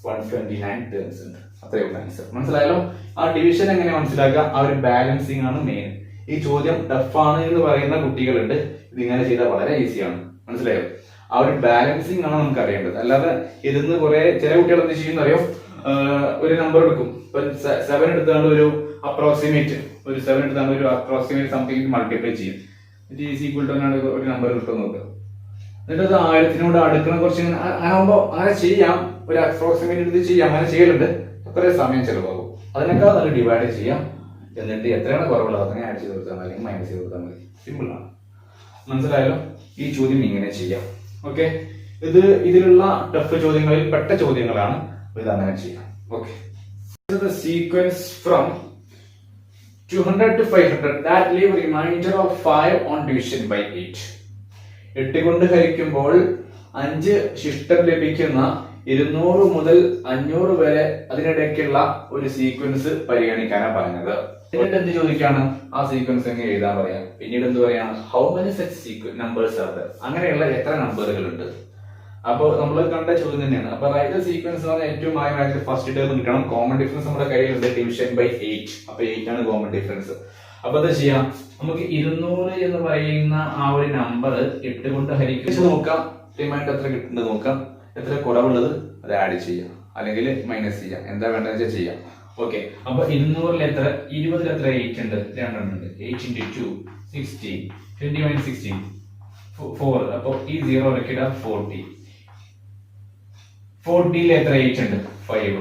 129 ടേംസ് ഉണ്ട്. അത്രയുള്ള ആൻസർ. മനസ്സിലായല്ലോ? ആ ഡിവിഷൻ എങ്ങനെ മനസ്സിലാക്കുക? ആ ഒരു ബാലൻസിങ് ആണ് മെയിൻ. ഈ ചോദ്യം ടഫ് ആണ് എന്ന് പറയുന്ന കുട്ടികളുണ്ട്, ഇതിങ്ങനെ ചെയ്താൽ വളരെ ഈസിയാണ്. മനസ്സിലായോ? ആ ഒരു ബാലൻസിങ് ആണ് നമുക്ക് അറിയേണ്ടത്. അല്ലാതെ ഇരുന്ന് കുറെ ചില കുട്ടികൾ എന്ത് ചെയ്യുന്ന അറിയോ? ഒരു നമ്പർ എടുക്കും. ഇപ്പൊ 7 എടുത്താണ്ട് ഒരു അപ്രോക്സിമേറ്റ്, ഒരു 7 എടുത്താണ്ട് ഒരു അപ്രോക്സിമേറ്റ് സംതിങ് മൾട്ടിപ്ലൈ ചെയ്യും. ഈസ് ഈക്വൽ ടു ഒരു നമ്പർ കിട്ടും നോക്കുക. എന്നിട്ട് അത് 1000നോട് അടുക്കുന്ന കുറച്ച് ആകുമ്പോ അങ്ങനെ ചെയ്യാം, ഒരു അപ്രോക്സിമേറ്റ് എടുത്ത് ചെയ്യാം, അങ്ങനെ ചെയ്യലുണ്ട്. കുറെ സമയം ചെലവാകും. അതിനേക്കാൾ നല്ല ഡിവൈഡ് ചെയ്യാം. എന്നിട്ട് എത്രയാണ് കുറവുള്ളത് അതിനെ ആഡ് ചെയ്ത് കൊടുത്താൽ മതി, മൈനസ് ചെയ്ത് കൊടുത്താൽ മതി. സിമ്പിൾ ആണ്. മനസ്സിലായല്ലോ? ഈ ചോദ്യം ഇങ്ങനെ ചെയ്യാം. ഓക്കെ, ഇതിലുള്ള ടഫ് ചോദ്യങ്ങളിൽ പെട്ട ചോദ്യങ്ങളാണ്. ഇത് അങ്ങനെ ചെയ്യാം. Okay, sequence from 200 to 500 that leave remainder of 5 on division by 8. 8 കൊണ്ട് ഹരിക്കുമ്പോൾ 5 ശിഷ്ടം ലഭിക്കുന്ന 200 മുതൽ 500 വരെ അതിനിടയ്ക്കുള്ള ഒരു സീക്വൻസ് പരിഗണിക്കാനാണ് പറഞ്ഞത്. എന്നിട്ട് എന്ത് ചോദിക്കാണ്? ആ സീക്വൻസ് എങ്ങനെ എഴുതാൻ പറയാം. പിന്നീട് എന്ത് പറയാണ്? How many such numbers are there, അങ്ങനെയുള്ള എത്ര നമ്പറുകൾ ഉണ്ട്. അപ്പോൾ നമ്മൾ കണ്ട ചോദ്യം തന്നെയാണ്. അപ്പൊ റൈറ്റ് സീക്വൻസ് എന്ന് പറഞ്ഞാൽ ഏറ്റവും ആദ്യമായിട്ട് ഫസ്റ്റ് ടേം കിട്ടണം. കോമൺ ഡിഫറൻസ് നമ്മുടെ കയ്യിലുണ്ട്, ഡിവിഷൻ ബൈ 8. അപ്പൊ 8 ആണ് കോമൺ ഡിഫറൻസ്. അപ്പൊ എന്താ ചെയ്യാം? നമുക്ക് 200 എന്ന് പറയുന്ന ആ ഒരു നമ്പർ 8 കൊണ്ട് ഹരിക്കും നോക്കാം. റിമൈൻഡർ എത്ര കിട്ടുന്നത് നോക്കാം. എത്ര കുറവുള്ളത് അത് ആഡ് ചെയ്യാം, അല്ലെങ്കിൽ മൈനസ് ചെയ്യാം, എന്താ വേണ്ടത് വെച്ചാൽ ചെയ്യാം. ഓക്കെ, അപ്പൊ 200ൽ എത്ര? 20ൽ എത്ര? 8 ഉണ്ട്, 2 ഉണ്ട്. 8 × 2 16, 20 - 16 4. അപ്പൊ ഈ 0 ഇടയ്ക്കിടാം. 40. 40ൽ എത്ര? 8 ഉണ്ട്, 5.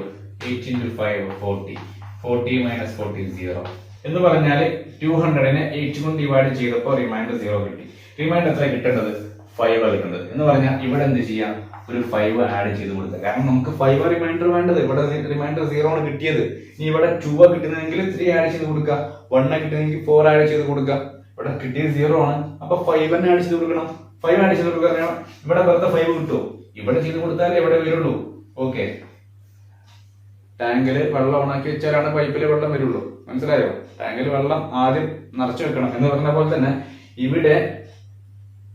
8 × 5 40. 40 - 40 0. എന്ന് പറഞ്ഞാല് 200നെ 8 കൊണ്ട് ഡിവൈഡ് ചെയ്തപ്പോൾ റിമൈൻഡർ 0 കിട്ടി. റിമൈൻഡർ എത്ര കിട്ടേണ്ടത്? 5 കിട്ടേണ്ടത്. എന്ന് പറഞ്ഞാൽ ഇവിടെ എന്ത് ചെയ്യാം? ഒരു 5 ആഡ് ചെയ്ത് കൊടുക്കുക. കാരണം നമുക്ക് 5 റിമൈൻഡർ വേണ്ടത്. ഇവിടെ റിമൈൻഡർ 0 ആണ് കിട്ടിയത്. ഇനി ഇവിടെ 2 കിട്ടുന്നതെങ്കിൽ 3 ആഡ് ചെയ്ത് കൊടുക്കുക. 1 കിട്ടുന്നെങ്കിൽ 4 ആഡ് ചെയ്ത് കൊടുക്കുക. ഇവിടെ കിട്ടിയത് 0 ആണ്. അപ്പൊ 5 ആഡ് ചെയ്ത് കൊടുക്കണം. 5 ആഡ് ചെയ്ത് കൊടുക്കുക. ഇവിടെ വെറുതെ 5 കിട്ടുമോ? ഇവിടെ ചെയ്ത് കൊടുത്താലേ ഇവിടെ വരുള്ളൂ. ഓക്കെ, ടാങ്കില് വെള്ളം ഓണാക്കി വെച്ചാലാണ് പൈപ്പില് വെള്ളം വരുള്ളൂ. മനസ്സിലായോ? ടാങ്കിൽ വെള്ളം ആദ്യം നിറച്ചു വെക്കണം എന്ന് പറഞ്ഞ പോലെ തന്നെ ഇവിടെ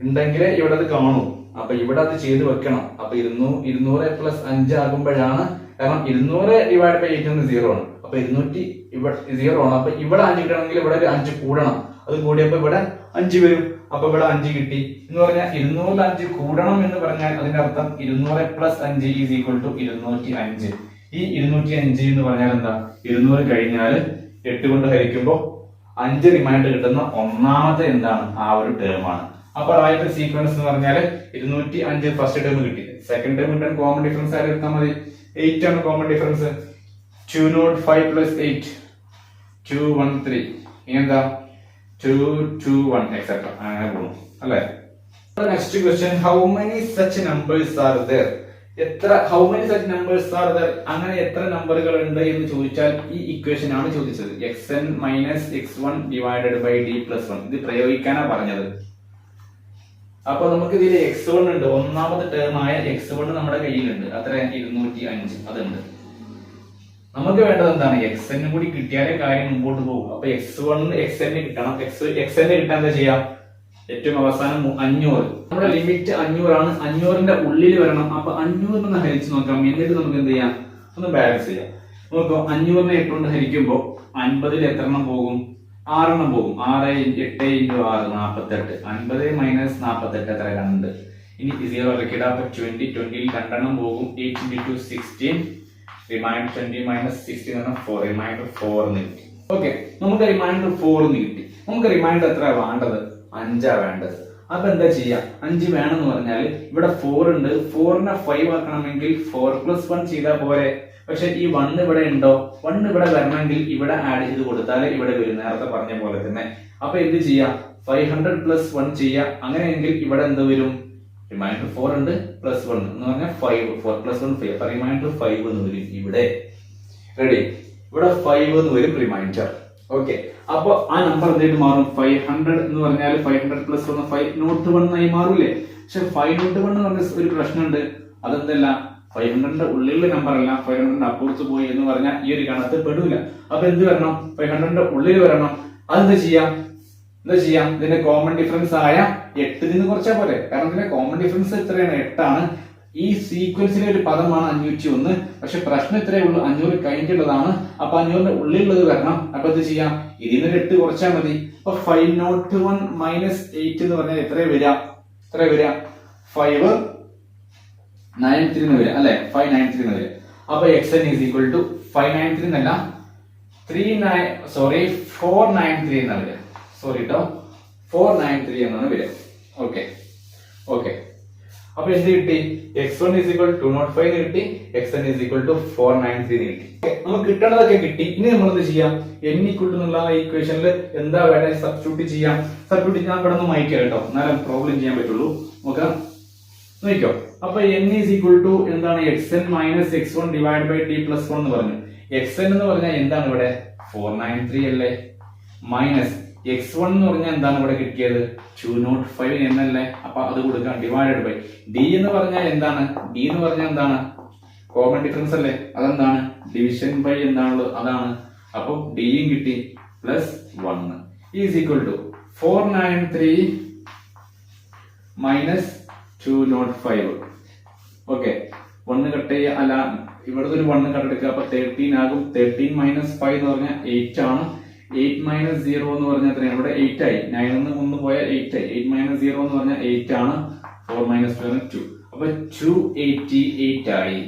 ഉണ്ടെങ്കിലേ ഇവിടെ അത് കാണൂ. അപ്പൊ ഇവിടെ അത് ചെയ്ത് വെക്കണം. അപ്പൊ 200 + 5 ആകുമ്പോഴാണ്, കാരണം 200 ഡിവൈഡ് ബൈ 8 0 ആണ്. അപ്പൊ 200 ഇവിടെ 0 ആണ്. അപ്പൊ ഇവിടെ 5 കിട്ടണമെങ്കിൽ ഇവിടെ ഒരു 5 കൂടണം. അത് കൂടിയപ്പോ ഇവിടെ 5 വരും. അപ്പൊ ഇവിടെ 5 കിട്ടി. എന്ന് പറഞ്ഞാൽ 200ൽ 5 കൂടണം എന്ന് പറഞ്ഞാൽ അതിന്റെ അർത്ഥം 200 + 5 = 205. ഈ 205 എന്ന് പറഞ്ഞാൽ എന്താ? 200 കഴിഞ്ഞാൽ 8 കൊണ്ട് ഹരിക്കുമ്പോ 5 റിമൈൻഡർ കിട്ടുന്ന ഒന്നാമത്തെ എന്താണ്? ആ ഒരു ടേം ആണ്. അപ്പൊ ആദ്യത്തെ സീക്വൻസ് എന്ന് പറഞ്ഞാല് 205 ഫസ്റ്റ് ടേം കിട്ടി. സെക്കൻഡ് ടേം കിട്ടാൻ കോമൺ ഡിഫറൻസ് ആയിട്ട് എടുത്താൽ മതി. 8 ആണ് കോമൺ ഡിഫറൻസ്. 205 + 8 213. ഇനിയെന്താ? 221 എക്സെട്ര അങ്ങനെ പോകും അല്ലെ. Next question, how many such numbers are there? How many such numbers are there, അങ്ങനെ എത്ര നമ്പറുകൾ ഉണ്ട് എന്ന് ചോദിച്ചാൽ ഈ ഇക്വേഷൻ ആണ് ചോദിച്ചത്. xn - x1 / d + 1. ഇത് പ്രയോഗിക്കാനാ പറഞ്ഞത്. അപ്പൊ നമുക്ക് ഇതിൽ x1 ഉണ്ട്, ഒന്നാമത്തെ ടേം ആയ x1 നമ്മുടെ കയ്യിലുണ്ട്. അത്ര 205 അതുണ്ട്. നമുക്ക് വേണ്ടത് എന്താണ്? xn കൂടി കിട്ടിയാലേ കാര്യം മുമ്പോട്ട് പോകും. അപ്പൊ xn കിട്ടണം. xn കിട്ടാൻ എന്താ ചെയ്യാം? ഏറ്റവും അവസാനം 500. നമ്മുടെ ലിമിറ്റ് 500 ആണ്. 500ന്റെ ഉള്ളിൽ വരണം. അപ്പൊ 500 ഹരിച്ച് നോക്കാം. എന്നിട്ട് നമുക്ക് എന്ത് ചെയ്യാം? ഒന്ന് ബാലൻസ് ചെയ്യാം. നോക്കൂ, 500നെ 8 കൊണ്ട് ഹരിക്കുമ്പോ 50ൽ എത്ര എണ്ണം പോകും? 6 എണ്ണം പോകും. 6 × 8 × 6 48. 50 - 48 എത്ര? 2. ഇനി 0 ഇറക്കിടാം. അപ്പൊ 20ൽ 2 എണ്ണം പോകും. 8 × 2 16. റിമൈൻഡർ 20 മൈനസ് 60 എന്ന് പറഞ്ഞാൽ 4, റിമൈൻഡർ 4 എന്ന് കിട്ടി. ഓക്കെ, നമുക്ക് റിമൈൻഡർ 4 എന്ന് കിട്ടി. നമുക്ക് റിമൈൻഡർ എത്ര വേണ്ടത്? 5 വേണ്ടത്. അപ്പൊ എന്താ ചെയ്യാ? 5 വേണമെന്ന് പറഞ്ഞാൽ ഇവിടെ 4 ഉണ്ട്. 4നെ 5 ആക്കണമെങ്കിൽ 4+1 ചെയ്താൽ പോരെ. പക്ഷെ ഈ 1 ഇവിടെ ഉണ്ടോ? 1 ഇവിടെ വരണമെങ്കിൽ ഇവിടെ ആഡ് ചെയ്ത് കൊടുത്താലേ ഇവിടെ വരും, നേരത്തെ പറഞ്ഞ പോലെ തന്നെ. അപ്പൊ എന്ത് ചെയ്യാം? 500+1 ചെയ്യാം. അങ്ങനെയെങ്കിൽ ഇവിടെ എന്ത് വരും? റിമൈൻഡർ 4 ഉണ്ട് +1 എന്ന് പറഞ്ഞാൽ 5. 4+1 5. അപ്പൊ റിമൈൻഡർ 5 എന്ന് വരും ഇവിടെ. റെഡി? ഇവിടെ 5 എന്ന് വരും റിമൈൻഡർ. ഓക്കെ, അപ്പൊ ആ നമ്പർ എന്തായിട്ട് മാറും? 500 എന്ന് പറഞ്ഞാൽ 500+1 501 ആയി മാറൂലേ? പക്ഷെ 501 എന്ന് പറഞ്ഞ ഒരു പ്രശ്നമുണ്ട്. അതെന്തല്ല, 500ന്റെ ഉള്ളിലുള്ള നമ്പർ അല്ല, 500ന്റെ അപ്പുറത്ത് പോയി എന്ന് പറഞ്ഞാൽ ഈ ഒരു ഗണത്തിൽ പെടൂല. അപ്പൊ എന്ത് വരണം? 500ന്റെ ഉള്ളിൽ വരണം. അതെന്താ ചെയ്യാം? ഇതിന്റെ കോമൺ ഡിഫറൻസ് ആയ 8 നിന്ന് കുറച്ചാൽ പോലെ. കാരണം ഇതിന്റെ കോമൺ ഡിഫറൻസ് എത്രയാണ്? 8 ആണ്. ഈ സീക്വൻസിലെ ഒരു പദമാണ് 501. പക്ഷെ പ്രശ്നം ഇത്രയേ ഉള്ളൂ, 500 കഴിഞ്ഞിട്ടുള്ളതാണ്. അപ്പൊ 500ന്റെ ഉള്ളിലുള്ളത് വരണം. അപ്പൊ എന്ത് ചെയ്യാം? ഇതിൽ നിന്ന് 8 കുറച്ചാൽ മതി. അപ്പൊ 501 മൈനസ് 8 എന്ന് പറഞ്ഞാൽ എത്ര വരിക? 593 എന്ന് വരിക അല്ലെ? 593 എന്ന് വരിക. അപ്പൊ xn is equal to 593 എന്നല്ല, 493 എന്നാണ് വരിക. സോറി കേട്ടോ, 493 എന്നാണ് വരിക. ഓക്കെ, അപ്പൊ എന്ത് കിട്ടി? x1 is equal to 205 എന്ന് കിട്ടി, xn is equal to 493 എന്ന് കിട്ടി. നമുക്ക് കിട്ടേണ്ടതൊക്കെ കിട്ടി. ഇനി നമ്മൾ എന്ത് ചെയ്യാം? n equal to എന്നുള്ള ഇക്വേഷനിൽ എന്താ വേണ്ടത്? സബ്സ്റ്റിറ്റ്യൂട്ട് ചെയ്യാം. ഞാൻ ഇവിടെ നിന്ന് മായ്ക്കാം കേട്ടോ, എന്നാലും പ്രോബ്ലം ചെയ്യാൻ പറ്റുള്ളൂ. നോക്കാം, നോക്കിക്കോ. അപ്പൊ n is equal to എന്താണ്? xn minus x1 divide by t plus 1 എന്ന് പറഞ്ഞു. xn എന്ന് പറഞ്ഞാൽ എന്താണ് ഇവിടെ? 493 അല്ലേ? മൈനസ് x1 എന്ന് പറഞ്ഞാൽ എന്താണ് ഇവിടെ കിട്ടിയത്? 205 എന്നല്ലേ? അപ്പൊ അത് കൊടുക്കാം. ഡിവൈഡഡ് ബൈ d എന്ന് പറഞ്ഞാൽ എന്താണ്? d എന്ന് പറഞ്ഞാൽ എന്താണ്? കോമൺ ഡിഫറൻസ് അല്ലേ? അതെന്താണ്? ഡിവിഷൻ ബൈ എന്താണുള്ളത്? അതാണ്. അപ്പൊ d യും കിട്ടി plus 1 is equal to 493 minus 205. Okay, 1 cut ചെയ്യുക. അല്ല, ഇവിടെ ഒരു 1 കട്ടെടുക്കുക. അപ്പൊ 13 ആകും. 13 മൈനസ് 5 എന്ന് പറഞ്ഞാൽ 8 ആണ്. 8 മൈനസ് 0 എന്ന് പറഞ്ഞാൽ എത്രയാണ്? ഇവിടെ 8 ആയി. 9 1 പോയാൽ 8 ആയി. 8 മൈനസ് 0 എന്ന് പറഞ്ഞാൽ 8 ആണ്. 4 മൈനസ് 2 അപ്പൊ 288 ആയി.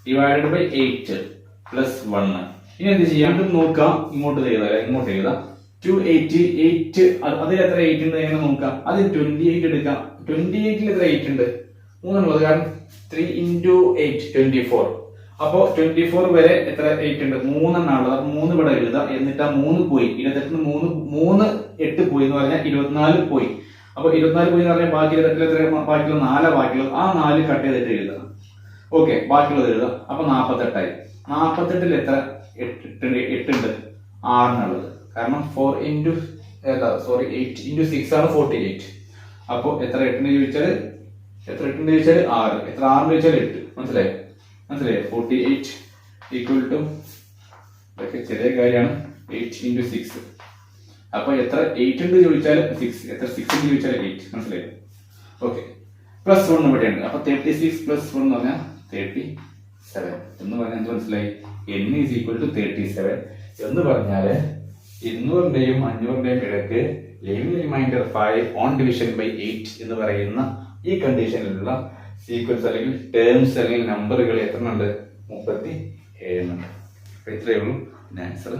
Divided by 8 plus 1. ഇനി എന്ത് ചെയ്യാം? നോക്കാം, ഇങ്ങോട്ട് എഴുതാം. 288 അതിൽ എത്ര 8 ഉണ്ട് എങ്ങനെ നോക്കാം? അതിൽ 28 എടുക്കാം. 28ൽ എത്ര 8 ഉണ്ട്? 3 ഉള്ളത്. കാരണം 3 into 8 24. അപ്പോ 24 വരെ എത്ര 8 ഉണ്ട്? 3 എണ്ണുള്ളത്. അപ്പൊ 3 ഇവിടെ എഴുതാം. എന്നിട്ട് ആ 3 പോയി. 28 3 8 പോയി എന്ന് പറഞ്ഞാൽ 24 പോയി. അപ്പൊ 24 പോയി എന്ന് പറഞ്ഞാൽ ബാക്കി 28 എത്ര? ബാക്കിയുള്ള 4 ബാക്കിയുള്ളത്. ആ 4 കട്ട് ചെയ്തിട്ട് എഴുതാം. ഓക്കെ, ബാക്കിയുള്ളത് എഴുതാം. അപ്പൊ 48 ആയി. 48ൽ എത്ര 8 ഉണ്ട്? 6 എന്നുള്ളത്. കാരണം 8 into 6 ആണ് 48. അപ്പൊ എത്ര 8 ചോദിച്ചാൽ 6. എത്ര 6 ചോദിച്ചാൽ 8. മനസ്സിലായി? 48 ഈക്വൽ ടു, ഇതൊക്കെ ചെറിയ കാര്യമാണ്, 8 into 6. അപ്പൊ എത്ര 8 ഉണ്ട് ചോദിച്ചാൽ 6. എത്ര 6 ഉണ്ട് ചോദിച്ചാൽ 8. മനസ്സിലായി? ഓക്കെ, പ്ലസ് 1 ഇവിടെ ഉണ്ട്. അപ്പൊ 36 പ്ലസ് 1 എന്ന് പറഞ്ഞാൽ 37 എന്ന് പറഞ്ഞാൽ എന്ത് മനസ്സിലായി? n is equal to 37 എന്ന് പറഞ്ഞാല് 200ന്റെയും 500ന്റെയും ഇടയ്ക്ക് leaving remainder 5 on division by 8 എന്ന് പറയുന്ന ഈ കണ്ടീഷനിലുള്ള സീക്വൻസ് അല്ലെങ്കിൽ ടേംസ് അല്ലെങ്കിൽ നമ്പറുകൾ എത്ര ഉണ്ട്? 37 ഉണ്ട്. അപ്പൊ ഇത്രയേ ഉള്ളൂ ആൻസർ.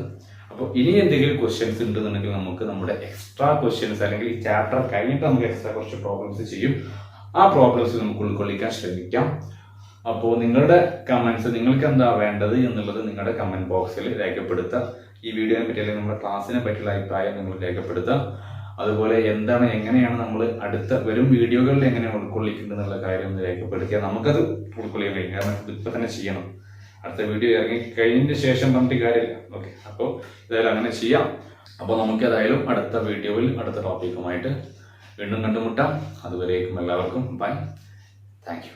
അപ്പോൾ ഇനി എന്തെങ്കിലും ക്വസ്റ്റ്യൻസ് ഉണ്ടെന്നുണ്ടെങ്കിൽ നമുക്ക് നമ്മുടെ എക്സ്ട്രാ ക്വസ്റ്റ്യൻസ് അല്ലെങ്കിൽ ഈ ചാപ്റ്റർ കഴിഞ്ഞിട്ട് നമുക്ക് എക്സ്ട്രാ കുറച്ച് പ്രോബ്ലംസ് ചെയ്യും. ആ പ്രോബ്ലംസ് നമുക്ക് ഉൾക്കൊള്ളിക്കാൻ ശ്രമിക്കാം. അപ്പോൾ നിങ്ങളുടെ കമന്റ്സ്, നിങ്ങൾക്ക് എന്താ വേണ്ടത് എന്നുള്ളത് നിങ്ങളുടെ കമന്റ് ബോക്സിൽ രേഖപ്പെടുത്തുക. ഈ വീഡിയോനെ പറ്റി അല്ലെങ്കിൽ നമ്മുടെ ക്ലാസ്സിനെ പറ്റിയുള്ള അഭിപ്രായം നിങ്ങൾ രേഖപ്പെടുത്തുക. അതുപോലെ എന്താണ്, എങ്ങനെയാണ് നമ്മൾ അടുത്ത വരും വീഡിയോകളിൽ എങ്ങനെ ഉൾക്കൊള്ളിക്കുന്നത് എന്നുള്ള കാര്യം രേഖപ്പെടുത്തുക. നമുക്കത് ഉൾക്കൊള്ളിക്കാൻ കഴിയും, കാരണം ഇപ്പൊ തന്നെ ചെയ്യണം. അടുത്ത വീഡിയോ ഇറങ്ങി കഴിഞ്ഞതിന് ശേഷം പറഞ്ഞിട്ട് കാര്യമില്ല. ഓക്കെ, അപ്പോൾ ഇതായാലും അങ്ങനെ ചെയ്യാം. അപ്പോൾ നമുക്ക് ഏതായാലും അടുത്ത വീഡിയോയിൽ അടുത്ത ടോപ്പിക്കുമായിട്ട് വീണ്ടും കണ്ടുമുട്ടാം. അതുവരേക്കും എല്ലാവർക്കും ബൈ. Thank you.